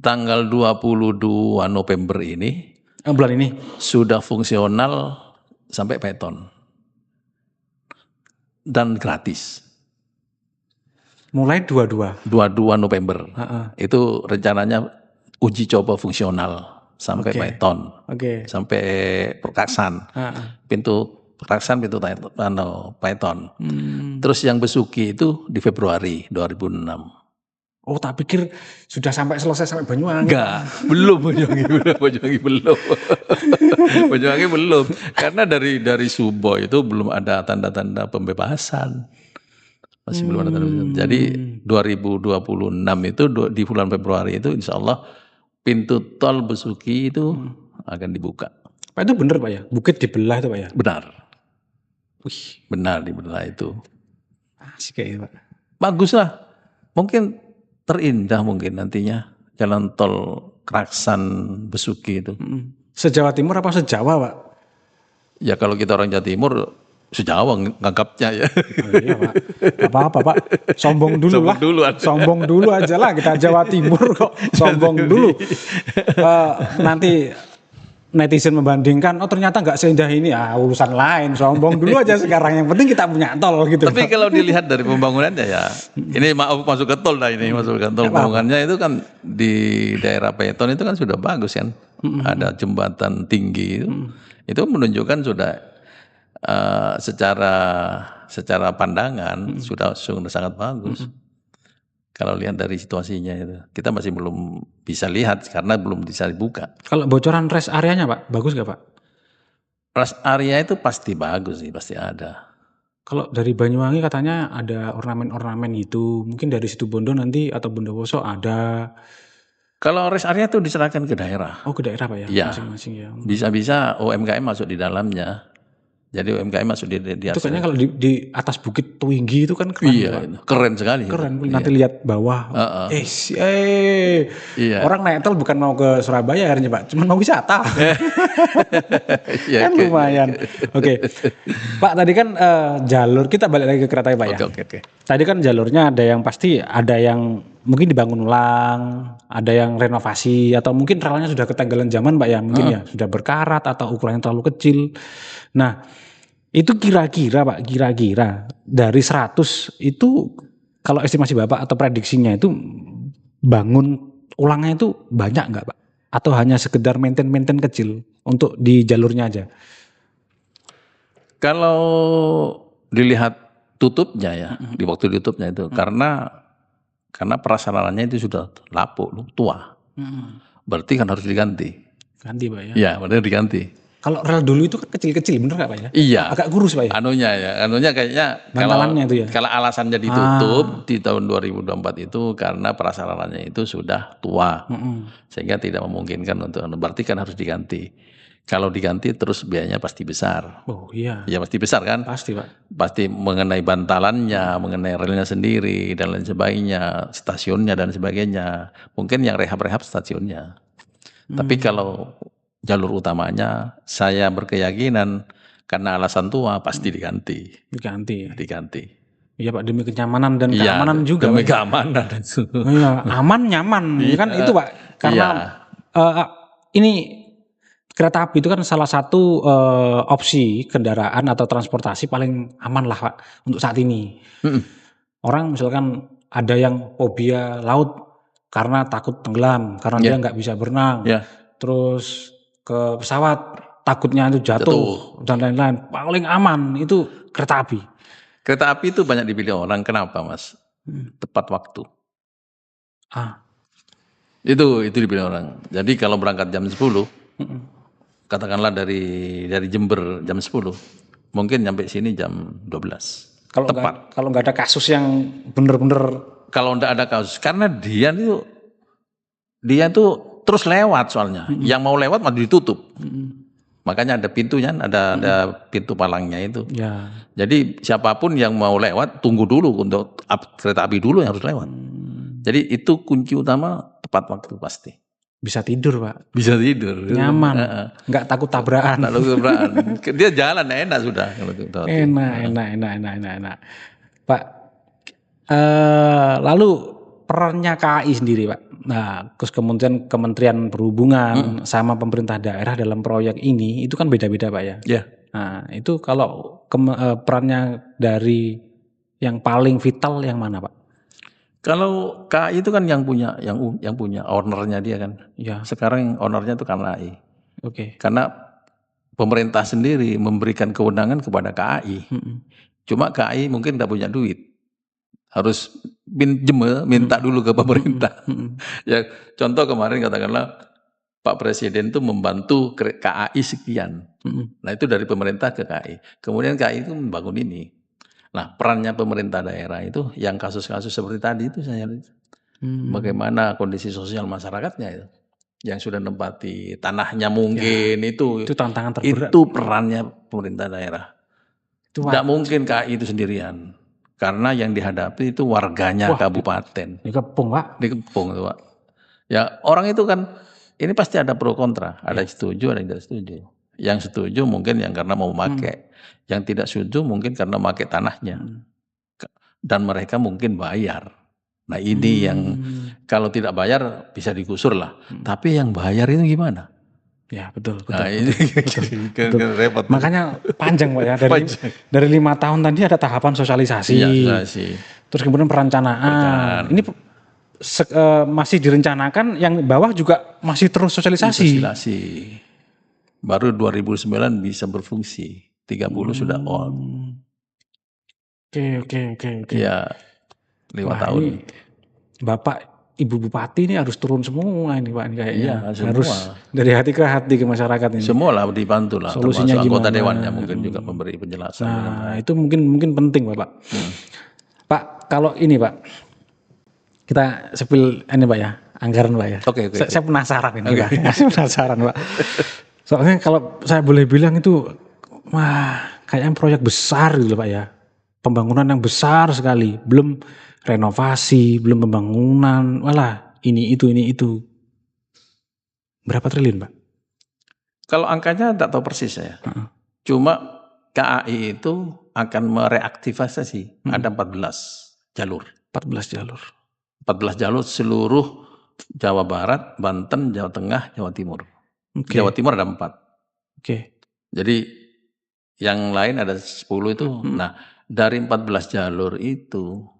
tanggal 22 November ini. Bulan ini? Sudah fungsional sampai beton. Dan gratis. Mulai 22 November. Itu rencananya uji coba fungsional sampai beton. Sampai perkaksan. Pintu perkaksan, pintu beton. Terus yang Besuki itu di Februari 2006. Oh, tak pikir sudah selesai sampai Banyuwangi. Enggak, belum Banyuwangi belum. Karena dari Subo itu belum ada tanda-tanda pembebasan. Masih belum ada tanda-tanda. Jadi 2026 itu di bulan Februari itu insya Allah pintu tol Besuki itu akan dibuka. Pak itu benar Pak ya? Bukit dibelah itu Pak ya? Benar. Wih. Benar dibelah itu. Asik kayaknya Pak. Bagus lah. Mungkin terindah mungkin nantinya jalan tol Kraksan Besuki itu. Se-Jawa Timur apa se-Jawa Pak? Ya kalau kita orang Jawa Timur se-Jawa nganggapnya ya. Oh, iya Pak. Apa-apa Pak. Sombong dulu lah. Sombong dulu aja lah, kita Jawa Timur kok. Sombong dulu. Nanti netizen membandingkan, oh ternyata nggak seindah ini, urusan lain. Sombong dulu aja sekarang, yang penting kita punya tol gitu. Tapi kalau dilihat dari pembangunannya ya, ini maaf masuk ke tol dah ini, masuk ke tol. Pembangunannya itu kan di daerah Beton itu kan sudah bagus kan, ada jembatan tinggi itu menunjukkan sudah secara pandangan sudah sangat bagus. Kalau lihat dari situasinya itu, kita masih belum bisa lihat karena belum bisa dibuka. Kalau bocoran rest areanya Pak, bagus gak Pak? Rest area itu pasti bagus sih, pasti ada. Kalau dari Banyuwangi katanya ada ornamen-ornamen gitu, mungkin dari Situbondo nanti atau Bondowoso ada. Kalau rest area itu diserahkan ke daerah. Oh ke daerah Pak ya? Iya. Masing-masing ya. Bisa-bisa UMKM masuk di dalamnya. Jadi UMKM masuk di itu kayaknya kalau di atas Bukit Tuinggi itu kan keren. Iya, keren sekali. Keren. Nanti lihat bawah. Orang naik tol bukan mau ke Surabaya akhirnya Pak, cuma mau wisata. Kan lumayan. Oke. Pak tadi kan jalur, kita balik lagi ke kereta ya Pak ya. Oke. Tadi kan jalurnya ada yang pasti, ada yang mungkin dibangun ulang, ada yang renovasi, atau mungkin relnya sudah ketinggalan zaman Pak ya, mungkin ya sudah berkarat atau ukurannya terlalu kecil. Nah, itu kira-kira Pak, dari 100 itu kalau estimasi Bapak atau prediksinya itu bangun ulangnya itu banyak nggak Pak? Atau hanya sekedar maintain kecil untuk di jalurnya aja? Kalau dilihat tutupnya ya, di waktu tutupnya itu, karena prasarannya itu sudah lapuk, tua. Berarti kan harus diganti. Ganti Pak ya? Iya, benar diganti. Kalau rel dulu itu kan kecil-kecil, bener gak Pak ya? Iya. Agak kurus Pak ya? Anunya kayaknya kalau alasannya ditutup di tahun 2024 itu karena prasarannya itu sudah tua. Sehingga tidak memungkinkan untuk, berarti kan harus diganti. Kalau diganti terus biayanya pasti besar. Oh iya. Ya pasti besar kan? Pasti Pak. Pasti mengenai bantalannya, mengenai relnya sendiri dan lain sebagainya, stasiunnya dan sebagainya. Mungkin yang rehab-rehab stasiunnya. Tapi kalau jalur utamanya saya berkeyakinan karena alasan tua pasti diganti. Diganti. Iya Pak, demi kenyamanan dan keamanan juga. Demi keamanan. Iya, aman nyaman. Kan itu Pak. Karena ini kereta api itu kan salah satu opsi kendaraan atau transportasi paling aman lah Pak untuk saat ini. Orang misalkan ada yang fobia laut karena takut tenggelam, karena dia nggak bisa berenang. Terus ke pesawat takutnya itu jatuh dan lain-lain. Paling aman itu kereta api. Kereta api itu banyak dipilih orang. Kenapa Mas? Tepat waktu. Itu dipilih orang. Jadi kalau berangkat jam 10, katakanlah dari Jember jam 10, mungkin nyampe sini jam 12. Kalau nggak ada kasus yang bener-bener kalau enggak ada kasus, karena dia tuh terus lewat soalnya. Yang mau lewat malah ditutup. Makanya ada pintunya, ada pintu palangnya itu. Ya. Jadi siapapun yang mau lewat tunggu dulu untuk kereta api dulu yang harus lewat. Jadi itu kunci utama, tepat waktu pasti. Bisa tidur, Pak. Bisa tidur. Nyaman. Nggak takut tabrakan. Tak takut tabrakan. Dia jalan enak sudah. Enak. Pak, lalu perannya KAI sendiri, Pak. Nah, terus kemudian Kementerian Perhubungan sama pemerintah daerah dalam proyek ini itu kan beda-beda, Pak ya. Ya. Nah, itu kalau perannya dari yang paling vital yang mana, Pak? Kalau KAI itu kan yang punya ownernya dia kan. Ya. Sekarang ownernya itu KAI. Oke. Karena pemerintah sendiri memberikan kewenangan kepada KAI. Cuma KAI mungkin tidak punya duit. Harus minta dulu ke pemerintah. Ya, contoh kemarin katakanlah Pak Presiden itu membantu KAI sekian. Nah itu dari pemerintah ke KAI. Kemudian KAI itu membangun ini. Nah perannya pemerintah daerah itu yang kasus-kasus seperti tadi itu saya lihat. Bagaimana kondisi sosial masyarakatnya itu. Yang sudah menempati tanahnya mungkin itu tantangan terberat. Itu perannya pemerintah daerah. Tidak mungkin KAI itu sendirian. Karena yang dihadapi itu warganya kabupaten. Dikepung, Pak. Dikepung itu, Pak. Ya orang itu kan, ini pasti ada pro kontra. Ada yang setuju, ada yang tidak setuju. Yang setuju mungkin yang karena mau memakai. Yang tidak setuju mungkin karena memakai tanahnya. Dan mereka mungkin bayar. Nah ini yang kalau tidak bayar bisa digusur lah. Tapi yang bayar itu gimana? Ya betul. Nah, ini repot. Makanya panjang, Pak ya. Dari 5 tahun tadi ada tahapan sosialisasi. Iya, terus kemudian perencanaan. Ini masih direncanakan, yang bawah juga masih terus sosialisasi. Baru 2009 bisa berfungsi. 30 sudah on. Oke. Ya 5 tahun. Ini Bapak Ibu Bupati ini harus turun semua ini, Pak, ini kayaknya. Iya, harus dari hati ke hati ke masyarakat ini. Semua lah dibantu lah. Solusinya termasuk anggota gimana? dewannya mungkin juga memberi penjelasan. Nah, itu mungkin penting, Bapak. Pak, kalau ini, Pak, kita sepil ini, Pak ya, anggaran, Pak ya. Oke. Saya penasaran ini, Pak. Saya penasaran, Pak. Soalnya kalau saya boleh bilang itu, kayaknya proyek besar gitu, Pak ya. Pembangunan yang besar sekali, belum renovasi, belum pembangunan, ini itu. Berapa triliun, Pak? Kalau angkanya tidak tahu persis saya. Cuma KAI itu akan mereaktivasi ada 14 jalur. 14 jalur seluruh Jawa Barat, Banten, Jawa Tengah, Jawa Timur. Jawa Timur ada 4. Jadi yang lain ada 10 itu. Nah, dari 14 jalur itu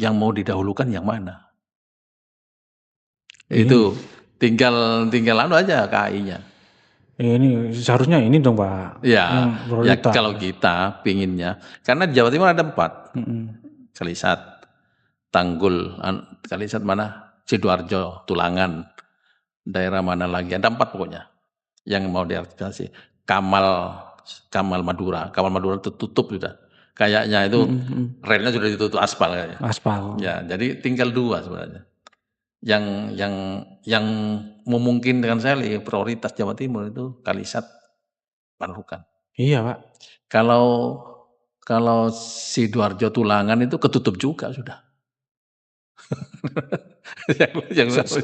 yang mau didahulukan yang mana? Itu tinggal aja KAI-nya. Ini seharusnya ini dong, Pak. Ya kalau kita pinginnya, karena di Jawa Timur ada 4. Kalisat, Tanggul, Kalisat mana? Sidoarjo, Tulangan, daerah mana lagi? Ada 4 pokoknya yang mau diaktifasi. Kamal Madura tutup sudah. Kayaknya itu relnya sudah ditutup aspal kayaknya. Ya, jadi tinggal 2 sebenarnya. Yang memungkinkan sekali prioritas Jawa Timur itu Kalisat, Panrukan. Iya, Pak. Kalau Sidoarjo Tulangan itu ketutup juga sudah.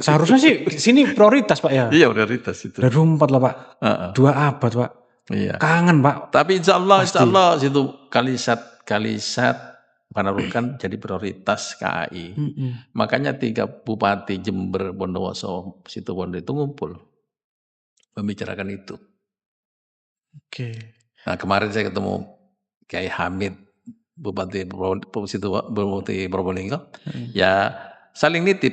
Seharusnya sih sini prioritas, Pak ya. Iya, prioritas itu. Dari 4 lah, Pak. 2 abad, Pak. Iya. Kangen, Pak. Tapi insya Allah situ Kalisat Panrukan jadi prioritas KAI. Makanya 3 bupati Jember, Bondowoso, Situbondo itu ngumpul membicarakan itu. Nah kemarin saya ketemu Kiai Hamid, Bupati Probolinggo, ya saling nitip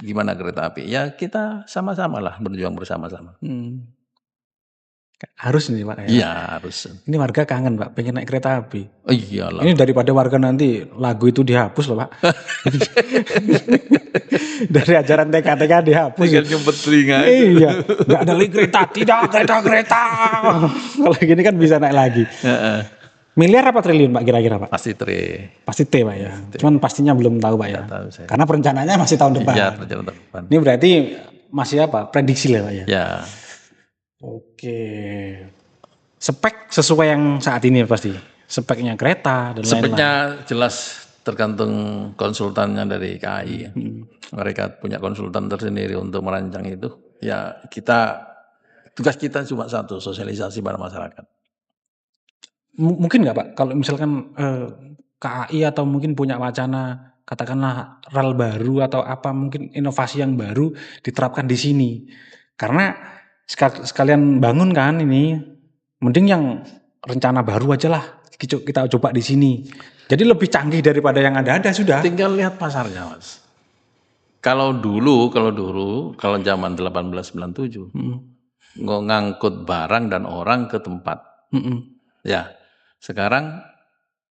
gimana kereta api. Ya kita sama-sama lah berjuang bersama-sama. Harus nih, Pak. Iya harus. Ini warga kangen, Pak, pengen naik kereta api. Oh iyalah. Ini daripada warga nanti lagu itu dihapus loh, Pak. Dari ajaran TK dihapus. Tinggal nyumpet telinga. Iya, nggak ada lagi kereta, tidak kereta. Kalau gini kan bisa naik lagi. Miliar apa triliun Pak kira-kira Pak? Pasti Pasti T Pak ya. Cuman pastinya belum tahu Pak ya. Nggak tahu saya. Karena perencanaannya masih tahun depan. Iya, rencana tahun depan. Ini berarti masih apa? Prediksi lah Pak ya. Ya, Oke. Spek sesuai yang saat ini pasti. Speknya kereta dan lain-lain. speknya jelas tergantung konsultannya dari KAI. Ya. Mereka punya konsultan tersendiri untuk merancang itu. Ya tugas kita cuma satu, sosialisasi pada masyarakat. Mungkin nggak Pak, kalau misalkan KAI atau mungkin punya wacana katakanlah rel baru atau apa mungkin inovasi yang baru diterapkan di sini. Karena sekalian bangun kan ini, mending yang rencana baru aja lah kita coba di sini. Jadi lebih canggih daripada yang ada sudah. Tinggal lihat pasarnya, Mas. Kalau dulu, kalau zaman 1897, ngangkut barang dan orang ke tempat. Ya, sekarang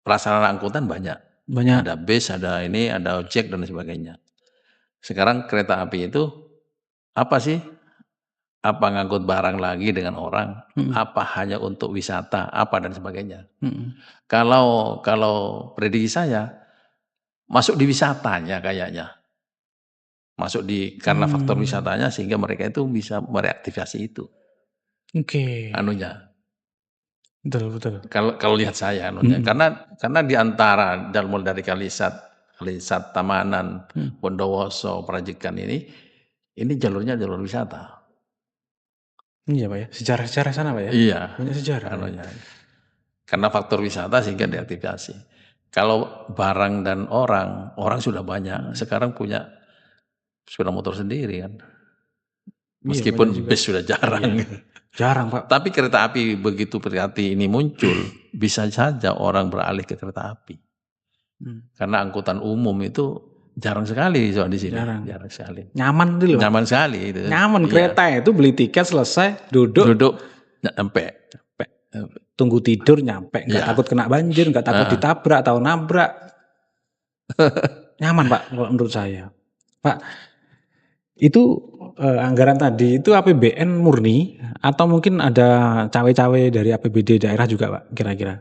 prasarana angkutan banyak. Ada bis, ada ini, ada ojek dan sebagainya. Sekarang kereta api itu apa sih? Apa ngangkut barang lagi dengan orang? Apa hanya untuk wisata? Apa dan sebagainya? Kalau prediksi saya masuk di wisatanya kayaknya. Masuk karena faktor wisatanya sehingga mereka itu bisa mereaktivasi itu. Oke. Anunya. Betul. Kalau lihat saya anunya. Karena di antara dari Kalisat Tamanan, Bondowoso, Prajikan ini jalurnya jalur wisata. Iya Pak ya, sejarah sana Pak ya? Iya. Banyak sejarah. Anunya. Karena faktor wisata sehingga diaktifasi. Kalau barang dan orang sudah banyak. Sekarang punya sepeda motor sendiri kan. Meskipun bis sudah jarang. Iya. Jarang Pak. Tapi kereta api begitu kereta ini muncul, bisa saja orang beralih ke kereta api. Karena angkutan umum itu jarang sekali soal di sini. Jarang sekali. Nyaman dulu. Nyaman sekali itu. Nyaman kereta itu beli tiket selesai duduk nyampe. Tunggu tidur nyampe, nggak takut kena banjir, nggak takut ditabrak atau nabrak. Nyaman Pak kalau menurut saya. Pak, itu anggaran tadi itu APBN murni atau mungkin ada cawe-cawe dari APBD daerah juga Pak kira-kira?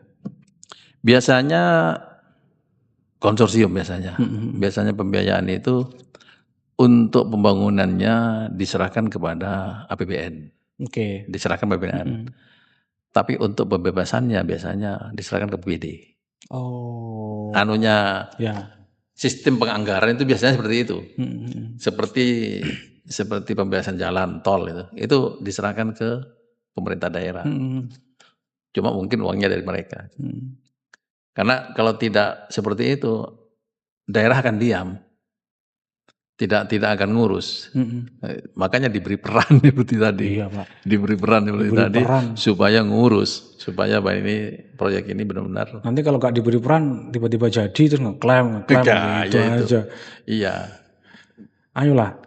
Biasanya konsorsium biasanya. Biasanya pembiayaan itu untuk pembangunannya diserahkan kepada APBN. Oke. Diserahkan APBN. Tapi untuk pembebasannya biasanya diserahkan ke BPD. Oh. Anunya. Ya. Sistem penganggaran itu biasanya seperti itu. Seperti pembebasan jalan tol itu diserahkan ke pemerintah daerah. Cuma mungkin uangnya dari mereka. Karena kalau tidak seperti itu, daerah akan diam, tidak akan ngurus. Makanya diberi peran seperti tadi. Iya, Pak. Diberi peran seperti tadi supaya ngurus, supaya proyek ini benar-benar. Nanti kalau nggak diberi peran, tiba-tiba jadi terus ngeklaim gitu aja. Iya. Ayolah.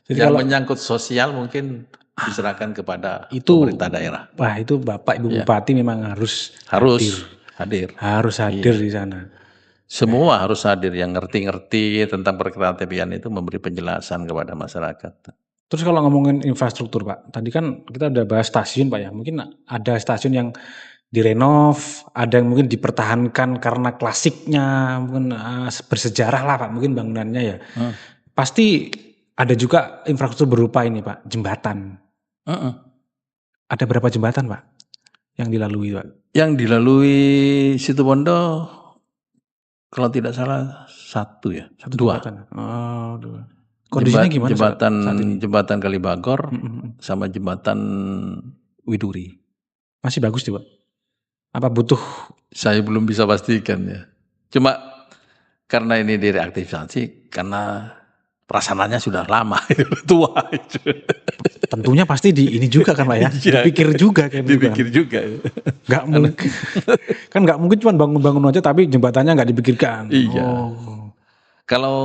Jadi yang menyangkut sosial mungkin diserahkan kepada pemerintah daerah. Wah itu Bapak Ibu Bupati memang harus hadir. Harus hadir di sana. Semua harus hadir yang ngerti tentang perkereta-apian itu memberi penjelasan kepada masyarakat. Terus kalau ngomongin infrastruktur Pak, tadi kan kita udah bahas stasiun Pak ya, mungkin ada stasiun yang direnov, ada yang mungkin dipertahankan karena klasiknya, mungkin bersejarah lah Pak, mungkin bangunannya ya. Pasti ada juga infrastruktur berupa ini Pak, jembatan. Ada berapa jembatan Pak yang dilalui Pak? Yang dilalui Situbondo kalau tidak salah dua. Oh, dua. Kondisinya gimana jembatan Kalibagor sama jembatan Widuri. Masih bagus tuh Pak? Apa butuh? Saya belum bisa pastikan ya. Cuma karena ini direaktivasi, karena perasaannya sudah lama, tua. Tentunya pasti ini juga kan Pak ya? Dipikir juga kan? Dipikir juga. Nggak mungkin. Kan nggak mungkin cuma bangun-bangun aja tapi jembatannya nggak dipikirkan. Iya. Kalau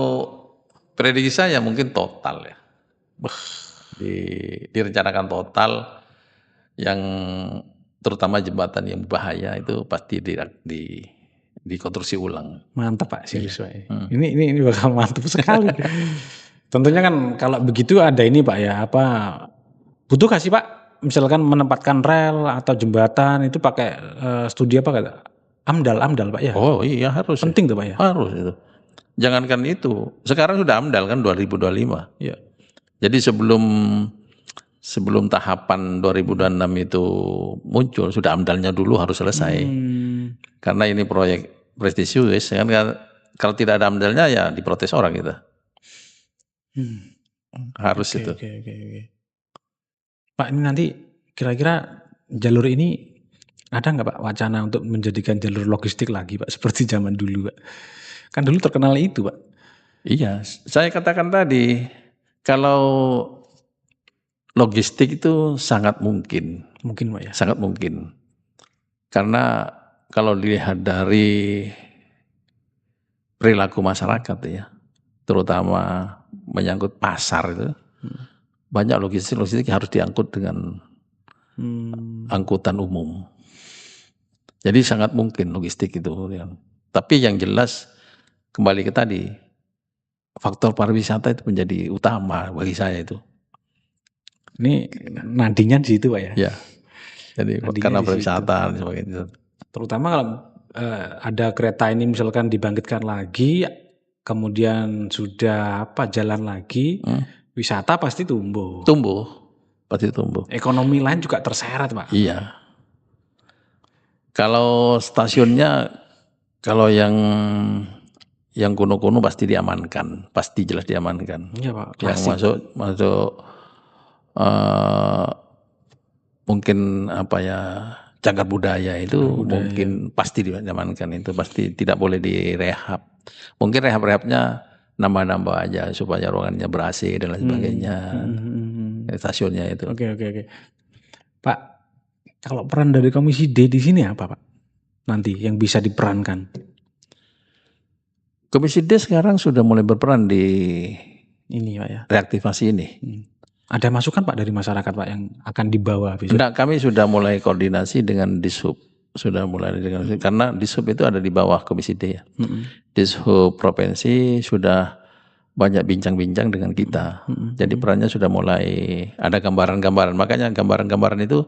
prediksi saya mungkin total ya. Direncanakan total yang terutama jembatan yang berbahaya itu pasti dikonstruksi ulang. Mantap Pak, serius Pak. Ini bakal mantap sekali. Tentunya kan kalau begitu ada ini Pak ya, butuh gak sih Pak? Misalkan menempatkan rel atau jembatan itu pakai studi apa AMDAL Pak ya. Oh iya harus. Penting tuh Pak ya. Harus itu. Jangankan itu, sekarang sudah AMDAL kan 2025. Iya. Jadi sebelum tahapan 2026 itu muncul, sudah AMDAL-nya dulu harus selesai. Karena ini proyek prestisius, kan kalau tidak ada AMDAL-nya ya diprotes orang kita. Harus itu. Oke. Pak, ini nanti kira-kira jalur ini ada nggak Pak wacana untuk menjadikan jalur logistik lagi Pak, seperti zaman dulu Pak? Kan dulu terkenal itu Pak. Iya, saya katakan tadi, kalau logistik itu sangat mungkin. Mungkin Pak ya. Sangat mungkin. Karena kalau dilihat dari perilaku masyarakat ya, terutama menyangkut pasar itu, banyak logistik harus diangkut dengan angkutan umum. Jadi sangat mungkin logistik itu. Tapi yang jelas kembali ke tadi, faktor pariwisata itu menjadi utama bagi saya itu. Ini nadinya di situ Pak ya. Ya. Jadi nadinya karena pariwisata dan sebagainya. Terutama kalau ada kereta ini misalkan dibangkitkan lagi, kemudian sudah jalan lagi, wisata pasti tumbuh. Pasti tumbuh. Ekonomi lain juga terseret Pak. Iya. Kalau stasiunnya, kalau yang kuno-kuno pasti diamankan, pasti jelas diamankan. Iya Pak. Yang masuk mungkin cagar budaya itu mungkin pasti diamankan, itu pasti tidak boleh direhab. Mungkin rehab-rehabnya nambah-nambah aja supaya ruangannya ber-AC dan lain sebagainya. Stasiunnya itu. Oke. Pak, kalau peran dari Komisi D di sini apa Pak? Nanti yang bisa diperankan. Komisi D sekarang sudah mulai berperan di ini Pak ya. Reaktivasi ini. Ada masukan Pak dari masyarakat Pak yang akan dibawa besok? Enggak, kami sudah mulai koordinasi dengan Dishub. Karena Dishub itu ada di bawah Komisi D ya. Dishub provinsi sudah banyak bincang-bincang dengan kita. Jadi perannya sudah mulai ada gambaran-gambaran. Makanya gambaran-gambaran itu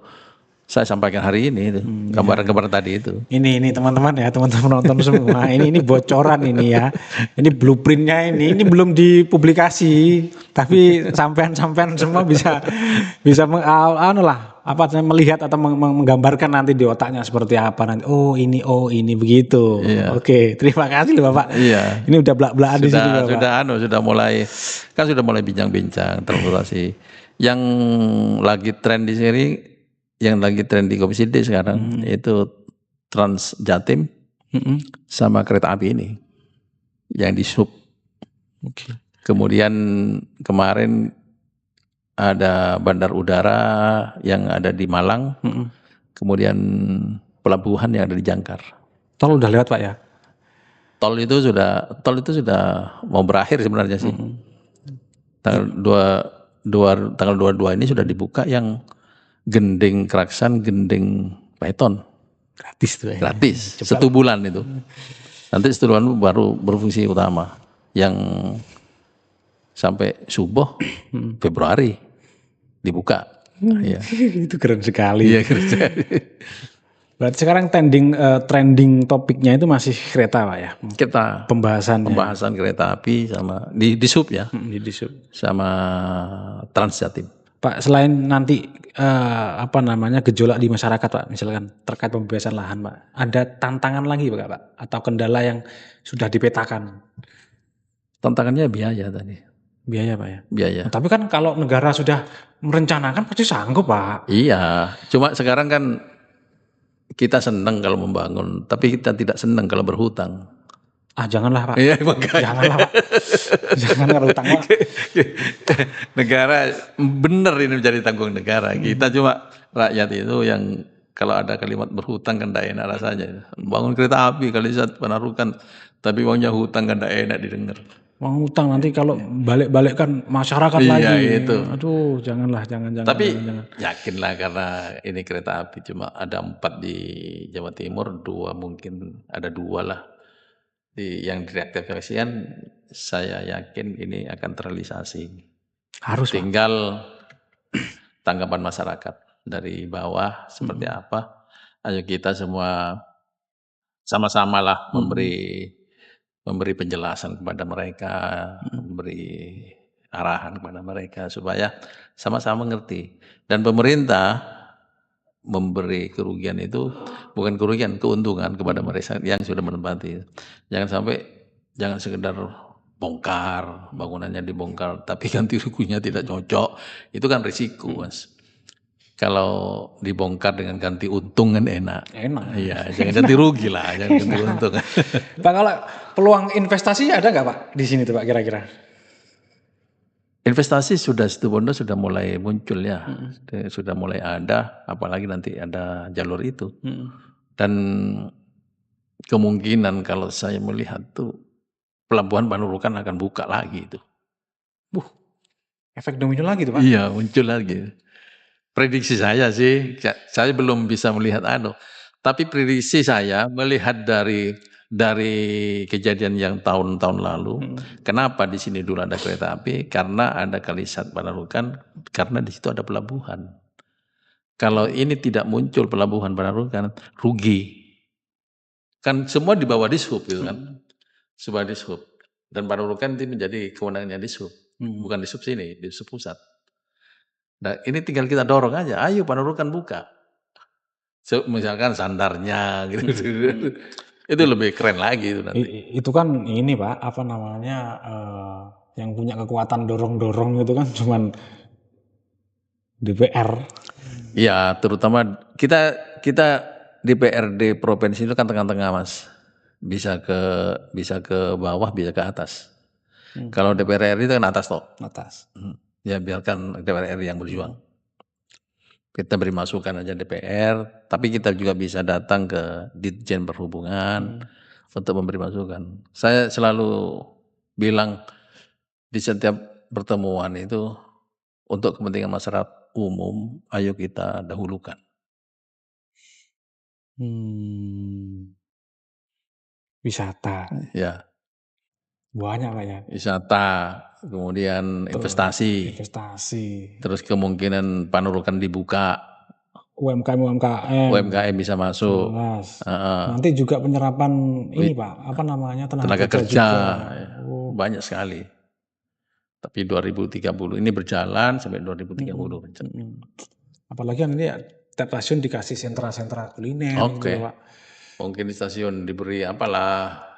saya sampaikan hari ini itu. Gambaran-gambaran tadi itu. Ini teman-teman ya, teman-teman nonton semua. Ini bocoran ini ya. Ini blueprintnya ini belum dipublikasi. Tapi sampean-sampean semua bisa melihat atau menggambarkan nanti di otaknya seperti apa nanti. Oh ini begitu. Iya. Oke, terima kasih loh Bapak. Iya. Ini udah belak-belakan di sini Bapak. Sudah mulai bincang-bincang transportasi. Yang lagi tren di sini, yang lagi tren di Komisi D sekarang itu Trans Jatim sama kereta api ini yang di sub. Kemudian kemarin ada bandar udara yang ada di Malang, kemudian pelabuhan yang ada di Jangkar. Tol udah lewat Pak ya? Tol itu sudah mau berakhir sebenarnya sih. Tanggal 22 ini sudah dibuka yang Gending Kraksan, Gending Python. Gratis tuh ya. Gratis, 1 bulan itu. Nanti 1 bulan baru berfungsi utama. Yang sampai subuh Februari dibuka. Ya. Itu keren sekali. Iya, keren sekali. Berarti sekarang trending topiknya itu masih kereta Pak ya? Kita pembahasan kereta api sama di sub ya. Di sub. Sama Trans Jatim. Pak, selain nanti gejolak di masyarakat Pak, misalkan terkait pembebasan lahan Pak, ada tantangan lagi Pak? Atau kendala yang sudah dipetakan? Tantangannya biaya tadi. Biaya Pak ya? Biaya. Nah, tapi kan kalau negara sudah merencanakan pasti sanggup Pak. Iya, cuma sekarang kan kita senang kalau membangun, tapi kita tidak senang kalau berhutang. Janganlah Pak. Iya, makanya. Janganlah Pak. Jangan kalau hutang Pak. Negara benar ini menjadi tanggung negara. Kita cuma rakyat itu yang kalau ada kalimat berhutang kan tidak enak rasanya. Bangun kereta api kali saat penarukan, tapi uangnya hutang kan tidak enak didengar. Uang hutang nanti kalau balik-balik kan masyarakat lagi. Iya itu. Aduh, jangan. Tapi jangan. yakinlah karena ini kereta api cuma ada 4 di Jawa Timur, 2 mungkin ada 2 lah. Yang direaktivasikan, saya yakin ini akan terrealisasi. Harus tinggal tanggapan masyarakat dari bawah seperti apa. Ayo kita semua sama-samalah memberi penjelasan kepada mereka, memberi arahan kepada mereka supaya sama-sama mengerti. Dan pemerintah memberi kerugian itu bukan kerugian, keuntungan kepada mereka yang sudah menempati. Jangan sekedar bongkar, bangunannya dibongkar, tapi ganti ruginya tidak cocok, itu kan risiko, Mas. Kalau dibongkar dengan ganti untung kan enak. Iya, jangan ganti rugi lah, jangan ganti untung. Pak, kalau peluang investasi ada nggak Pak di sini tuh Pak kira-kira? Investasi Situbondo sudah mulai muncul ya, sudah mulai ada, apalagi nanti ada jalur itu. Dan kemungkinan kalau saya melihat tuh Pelabuhan Panurukan akan buka lagi itu. Efek domino lagi tuh Pak? Iya, muncul lagi. Prediksi saya sih, saya belum bisa melihat tapi prediksi saya melihat dari kejadian yang tahun-tahun lalu, kenapa di sini dulu ada kereta api? Karena ada Kalisat Panurukan, karena di situ ada pelabuhan. Kalau ini tidak muncul pelabuhan Panurukan, rugi. Kan semua di bawah Dishub gitu kan, sebuah Dishub. Dan Panurukan itu menjadi kewenangannya Dishub, bukan Dishub sini, Dishub pusat. Nah, ini tinggal kita dorong aja, ayo Panurukan buka. Misalkan sandarnya gitu. Itu lebih keren lagi itu nanti. Itu kan ini Pak, apa namanya, yang punya kekuatan dorong-dorong itu kan cuman DPR. Ya, terutama kita DPRD provinsi itu kan tengah-tengah, Mas. Bisa ke bawah, bisa ke atas. Kalau DPR RI itu kan atas toh. Atas. Ya biarkan DPR RI yang berjuang. Kita beri masukan aja DPR, tapi kita juga bisa datang ke Ditjen Perhubungan untuk memberi masukan. Saya selalu bilang di setiap pertemuan itu untuk kepentingan masyarakat umum, ayo kita dahulukan. Wisata. Ya. Banyak Pak ya. Wisata, kemudian investasi. Terus kemungkinan Panurukan dibuka. UMKM bisa masuk. Nanti juga penyerapan ini Pak, apa namanya, tenaga kerja. Banyak sekali. Tapi 2030 ini berjalan sampai 2030. Apalagi nanti tiap stasiun dikasih sentra-sentra kuliner. Oke. Pak. Mungkin di stasiun diberi apalah.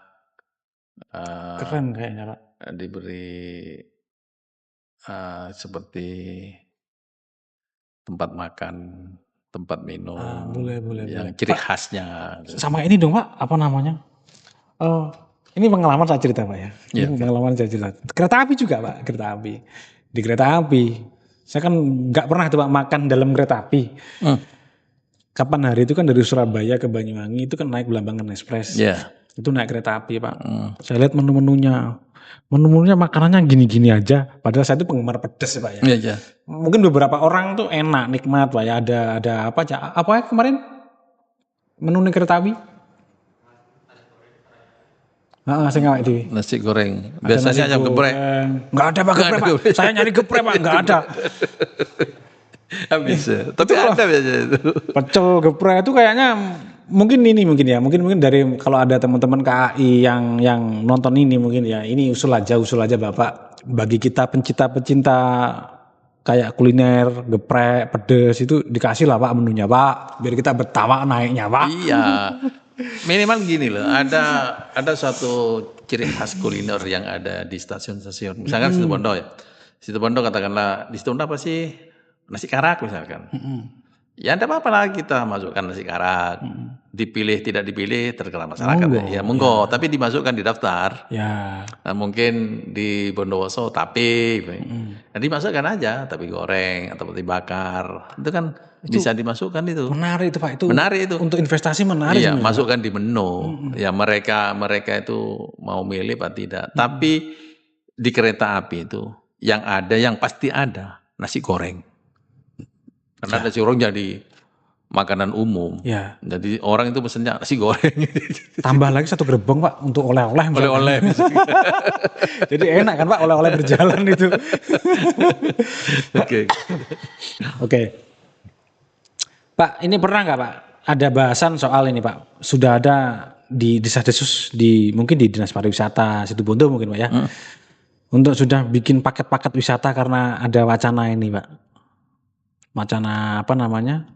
Keren kayaknya Pak. Diberi seperti tempat makan, tempat minum, boleh. yang ciri khasnya. Sama ini dong Pak, apa namanya? Ini pengalaman saya cerita Pak ya. Pengalaman saya cerita. Kereta api juga Pak, kereta api. Di kereta api, saya kan nggak pernah tuh Pak makan dalam kereta api. Kapan hari itu kan dari Surabaya ke Banyuwangi itu kan naik Belambangan Express. Itu naik kereta api Pak. Saya lihat menu-menunya makanannya gini-gini aja. Padahal saya itu penggemar pedas Pak ya. Mungkin beberapa orang tuh enak, nikmat Pak ya. Ada apa aja? Apa kemarin menu kereta api? Nasi goreng. Biasanya ayam geprek. Nggak ada Pak geprek Pak. Saya nyari geprek Pak, nggak ada. Bisa. Tapi ada biasanya itu. Pecel geprek itu kayaknya mungkin mungkin dari kalau ada teman-teman KAI yang nonton ini mungkin ya, ini usul aja Bapak, bagi kita pecinta kayak kuliner, geprek, pedes itu dikasih lah Pak menunya Pak, biar kita bertawa naiknya Pak. Iya, minimal gini loh, ada suatu ciri khas kuliner yang ada di stasiun-stasiun, misalkan Situbondo ya, Situbondo katakanlah di Situbondo apa sih, nasi karak misalkan. Ya tidak apa-apa lah kita masukkan nasi karak, dipilih tidak dipilih terserah masyarakat. Ya monggo, tapi dimasukkan di daftar. Nah, mungkin di Bondowoso tape, nah, dimasukkan aja tapi goreng atau tapi bakar, itu kan itu bisa dimasukkan itu. Menarik itu Pak, itu. Menarik itu. Untuk investasi menarik. Iya, masukkan di menu. Ya mereka itu mau milih apa tidak. Tapi di kereta api itu yang ada, yang pasti ada nasi goreng. Karena nasi goreng jadi makanan umum. Jadi orang itu pesennya nasi goreng. Tambah lagi satu gerbong Pak untuk oleh-oleh. Oleh-oleh. Jadi enak kan Pak oleh-oleh berjalan itu. Oke. Pak, ini pernah nggak Pak ada bahasan soal ini Pak? Sudah ada di desas-desus mungkin di Dinas Pariwisata Situbondo mungkin Pak ya. Untuk sudah bikin paket-paket wisata karena ada wacana ini Pak. Wacana apa namanya?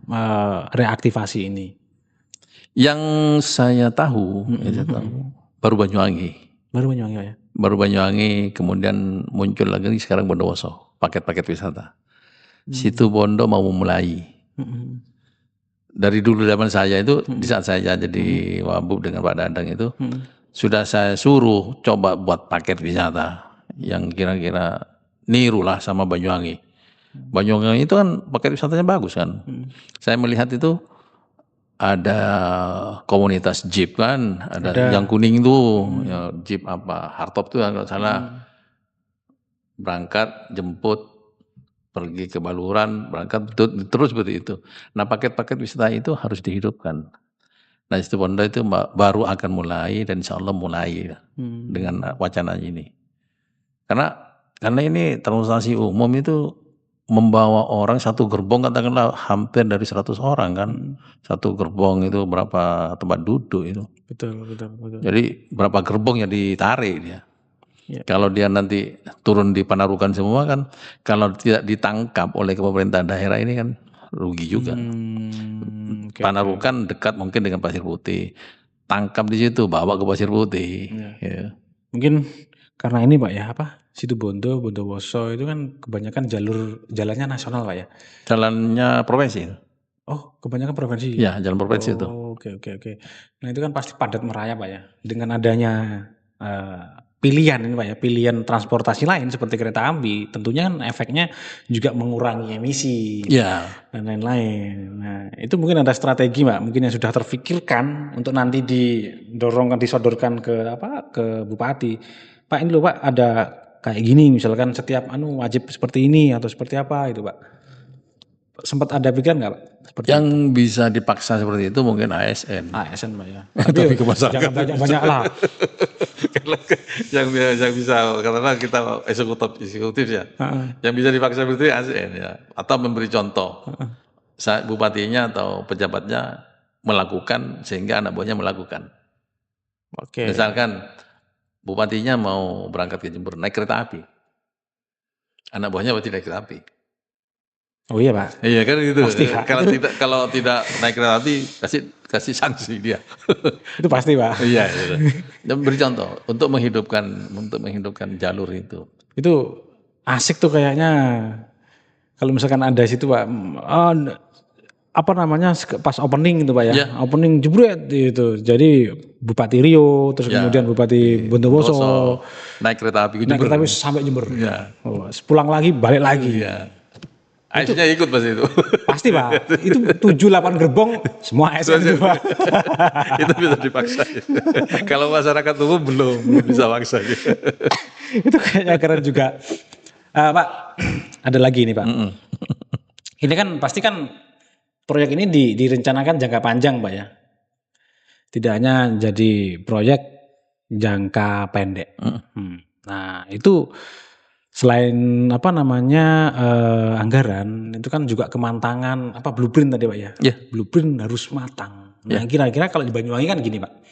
Reaktivasi ini. Yang saya tahu, baru Banyuwangi. Baru Banyuwangi Pak ya. Baru Banyuwangi, kemudian muncul lagi sekarang Bondowoso, paket-paket wisata. Situbondo mau memulai. Dari dulu zaman saya itu, di saat saya jadi wabub dengan Pak Dadang itu, sudah saya suruh coba buat paket wisata yang kira-kira niru lah sama Banyuwangi. Banyuwangi itu kan paket wisatanya bagus kan. Saya melihat itu ada komunitas jeep kan, ada yang kuning tuh, ya, jeep apa, hardtop tuh kalau salah, berangkat, jemput, pergi ke Baluran, berangkat, terus seperti itu. Nah paket-paket wisata itu harus dihidupkan. Nah Situbondo itu baru akan mulai dan insya Allah mulai dengan wacana ini. Karena ini transportasi umum itu membawa orang satu gerbong katakanlah hampir dari 100 orang kan. Satu gerbong itu berapa tempat duduk itu. Betul. Jadi berapa gerbong yang ditarik dia. Ya. Kalau dia nanti turun di Panarukan semua kan, kalau tidak ditangkap oleh pemerintah daerah ini kan rugi juga. Panarukan dekat mungkin dengan Pasir Putih. Tangkap di situ, bawa ke Pasir Putih. Ya. Mungkin karena ini Pak ya, Situbondo, Bondowoso itu kan kebanyakan jalannya nasional Pak ya? Jalannya provinsi. Oh, kebanyakan provinsi? Ya, jalan provinsi itu. Oke. Nah itu kan pasti padat merayap Pak ya. Dengan adanya pilihan ini Pak ya, pilihan transportasi lain seperti kereta api, tentunya kan efeknya juga mengurangi emisi dan lain-lain. Nah itu mungkin ada strategi Pak, mungkin yang sudah terfikirkan untuk nanti disodorkan ke Bupati. Pak ini loh Pak ada kayak gini misalkan setiap wajib seperti ini atau seperti apa itu Pak. Sempat ada pikiran nggak Pak? Yang bisa dipaksa seperti itu mungkin ASN. ASN Pak ya. Tapi ke masyarakat. Jangan banyak-banyak lah. yang bisa karena kita eksekutif ya. Yang bisa dipaksa seperti itu ASN ya. Atau memberi contoh. Bupatinya atau pejabatnya melakukan sehingga anak buahnya melakukan. Oke. Misalkan bupatinya mau berangkat ke Jember naik kereta api. Anak buahnya pasti naik kereta api. Oh iya Pak. Iya kan gitu. Pasti, kalau tidak naik kereta api kasih sanksi dia. Itu pasti Pak. Iya. Dan beri contoh untuk menghidupkan jalur itu. Itu asik tuh kayaknya. Kalau misalkan ada situ Pak, pas opening itu Pak ya, opening jebret itu. Jadi Bupati Riau, terus kemudian Bupati Bondowoso naik kereta api sampai Jember. Pulang lagi balik lagi. ASN-nya ikut pasti itu. Pasti Pak. Itu 7-8 gerbong semua ASN itu Pak. Itu bisa dipaksa. Kalau masyarakat umum belum bisa paksa. Itu kayaknya keren juga. Pak, ada lagi nih Pak. Ini kan pasti kan proyek ini direncanakan jangka panjang Pak ya. Tidak hanya jadi proyek jangka pendek. Nah itu selain anggaran itu kan juga kemantangan blueprint tadi Pak ya. Blueprint harus matang. Nah kira-kira kalau di Banyuwangi kan gini Pak.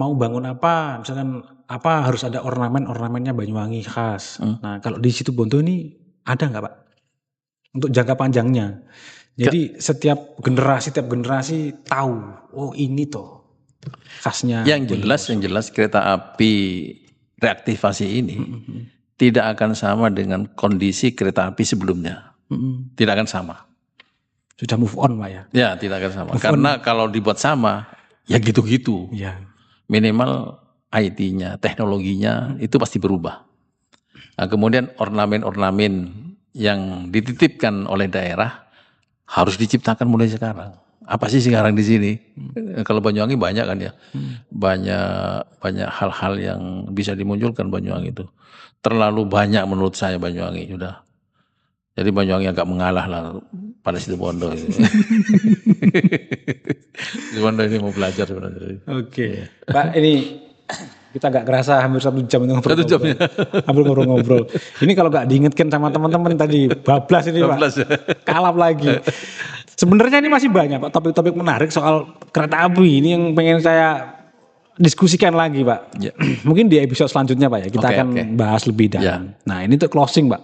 Mau bangun apa, misalkan harus ada ornamennya Banyuwangi khas. Nah kalau di Situbondo ini ada nggak Pak? Untuk jangka panjangnya. Jadi setiap generasi tahu, oh ini toh khasnya. Yang jelas kereta api reaktivasi ini tidak akan sama dengan kondisi kereta api sebelumnya. Tidak akan sama. Sudah move on Pak ya? Ya tidak akan sama. Karena kalau dibuat sama, ya gitu-gitu. Minimal IT-nya, teknologinya itu pasti berubah. Nah, kemudian ornamen-ornamen yang dititipkan oleh daerah harus diciptakan mulai sekarang. Apa sih sekarang di sini? Kalau Banyuwangi banyak kan ya, banyak hal-hal yang bisa dimunculkan Banyuwangi itu. Terlalu banyak menurut saya Banyuwangi sudah. Jadi Banyuwangi agak mengalah lah pada Situbondo. Situbondo ini mau belajar sebenarnya. Oke. Pak ini kita agak kerasa hampir 1 jam ngobrol. 1 jamnya. Hampir ngobrol. Ini kalau nggak diingatkan sama teman-teman tadi bablas ini Pak. Kalap lagi. Sebenarnya ini masih banyak Pak topik-topik menarik soal kereta api ini yang pengen saya diskusikan lagi Pak. Ya. Mungkin di episode selanjutnya Pak ya kita Oke, akan oke. bahas lebih dalam. Nah ini tuh closing Pak.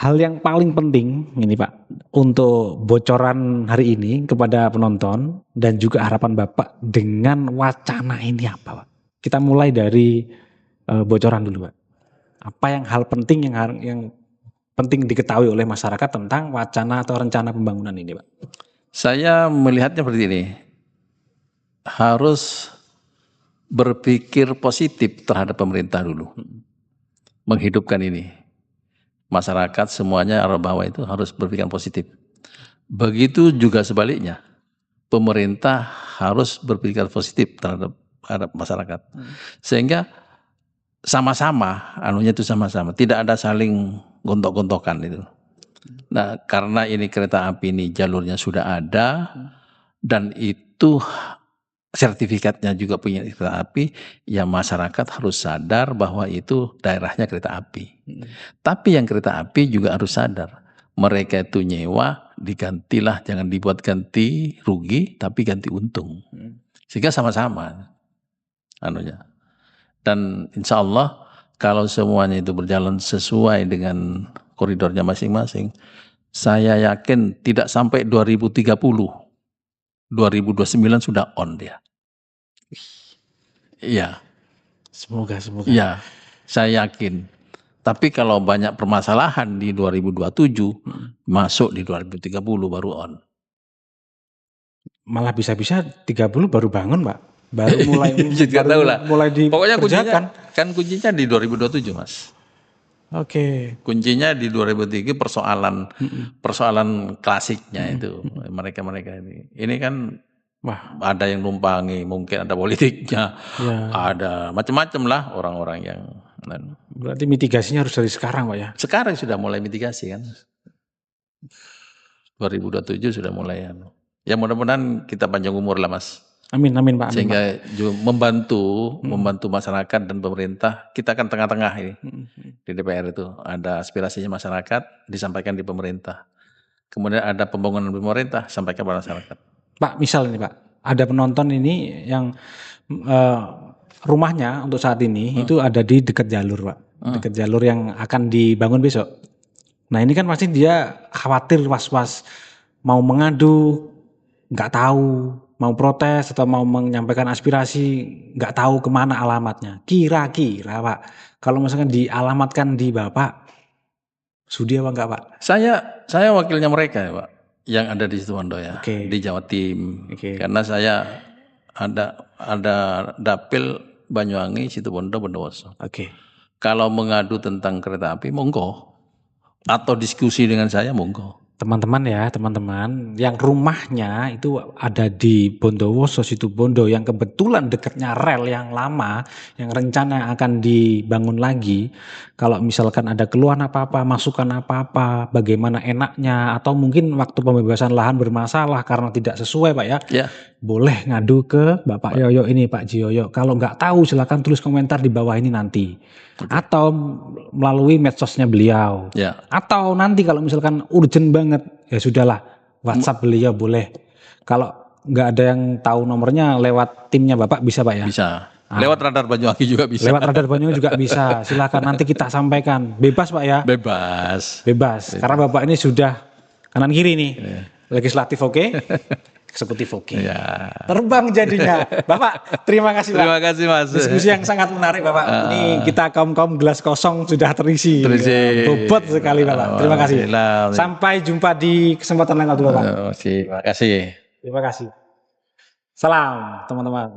Hal yang paling penting ini Pak untuk bocoran hari ini kepada penonton dan juga harapan Bapak dengan wacana ini apa Pak? Kita mulai dari bocoran dulu Pak. Apa yang hal penting yang penting diketahui oleh masyarakat tentang wacana atau rencana pembangunan ini Pak? Saya melihatnya seperti ini, harus berpikir positif terhadap pemerintah dulu, menghidupkan ini. Masyarakat semuanya arah bawah itu harus berpikir positif. Begitu juga sebaliknya, pemerintah harus berpikir positif terhadap masyarakat, sehingga sama-sama, anunya itu sama-sama, tidak ada saling gontok-gontokan itu. Nah, karena ini kereta api ini jalurnya sudah ada dan itu sertifikatnya juga punya kereta api, ya masyarakat harus sadar bahwa itu daerahnya kereta api. Tapi yang kereta api juga harus sadar, mereka itu nyewa, digantilah, jangan dibuat ganti rugi, tapi ganti untung. Sehingga sama-sama anunya. Dan insya Allah kalau semuanya itu berjalan sesuai dengan koridornya masing-masing, saya yakin tidak sampai 2030, 2029 sudah on dia. Iya. Semoga. Iya, saya yakin. Tapi kalau banyak permasalahan di 2027, masuk di 2030 baru on. Malah bisa-bisa 30 baru bangun Pak. Baru mulai mulai pokoknya dikerjakan. kuncinya di 2027 Mas. Oke. Kuncinya di 2003 persoalan klasiknya itu mereka ini. Ini kan ada yang numpangi, mungkin ada politiknya, ada macam-macam lah orang-orang yang. Berarti mitigasinya harus dari sekarang Pak ya? Sekarang sudah mulai mitigasi kan. 2027 sudah mulai. Ya mudah-mudahan kita panjang umur lah Mas. Amin Pak. Sehingga juga membantu masyarakat dan pemerintah. Kita kan tengah-tengah ini di DPR itu ada aspirasinya masyarakat disampaikan di pemerintah. Kemudian ada pembangunan pemerintah sampaikan pada masyarakat. Pak misal ini Pak, ada penonton ini yang rumahnya untuk saat ini itu ada di dekat jalur Pak, dekat jalur yang akan dibangun besok. Nah ini kan pasti dia khawatir was-was mau mengadu, nggak tahu. Mau protes atau mau menyampaikan aspirasi, nggak tahu kemana alamatnya. Kira-kira Pak, kalau misalkan dialamatkan di Bapak, sudi apa enggak Pak? Saya wakilnya mereka ya Pak, yang ada di Situbondo ya, di Jawa Tim. Karena saya ada dapil Banyuwangi, Situbondo, Bondowoso. Kalau mengadu tentang kereta api, monggo. Atau diskusi dengan saya, monggo. Teman-teman yang rumahnya itu ada di Bondowoso, Situbondo yang kebetulan dekatnya rel yang lama yang rencana akan dibangun lagi. Kalau misalkan ada keluhan apa-apa, masukan apa-apa, bagaimana enaknya atau mungkin waktu pembebasan lahan bermasalah karena tidak sesuai Pak ya. Boleh ngadu ke Bapak Yoyo ini Pak Jiyoyo. Kalau nggak tahu silakan tulis komentar di bawah ini nanti. Atau melalui medsosnya beliau. Atau nanti kalau misalkan urgent banget, ya sudahlah WhatsApp beliau boleh. Kalau nggak ada yang tahu nomornya lewat timnya Bapak bisa Pak ya? Bisa. Lewat Radar Banyuwangi juga bisa. Lewat Radar Banyuwangi juga bisa. Silakan nanti kita sampaikan. Bebas Pak ya? Bebas. Karena Bapak ini sudah kanan kiri nih. Legislatif oke. Eksekutif oke. Terbang jadinya. Bapak, terima kasih Pak. Terima kasih Mas. Diskusi yang sangat menarik Bapak. Ini kita kaum gelas kosong sudah terisi. Bobot sekali Bapak. Terima kasih. Sampai jumpa di kesempatan lain waktu Bapak. Terima kasih. Terima kasih. Salam teman-teman.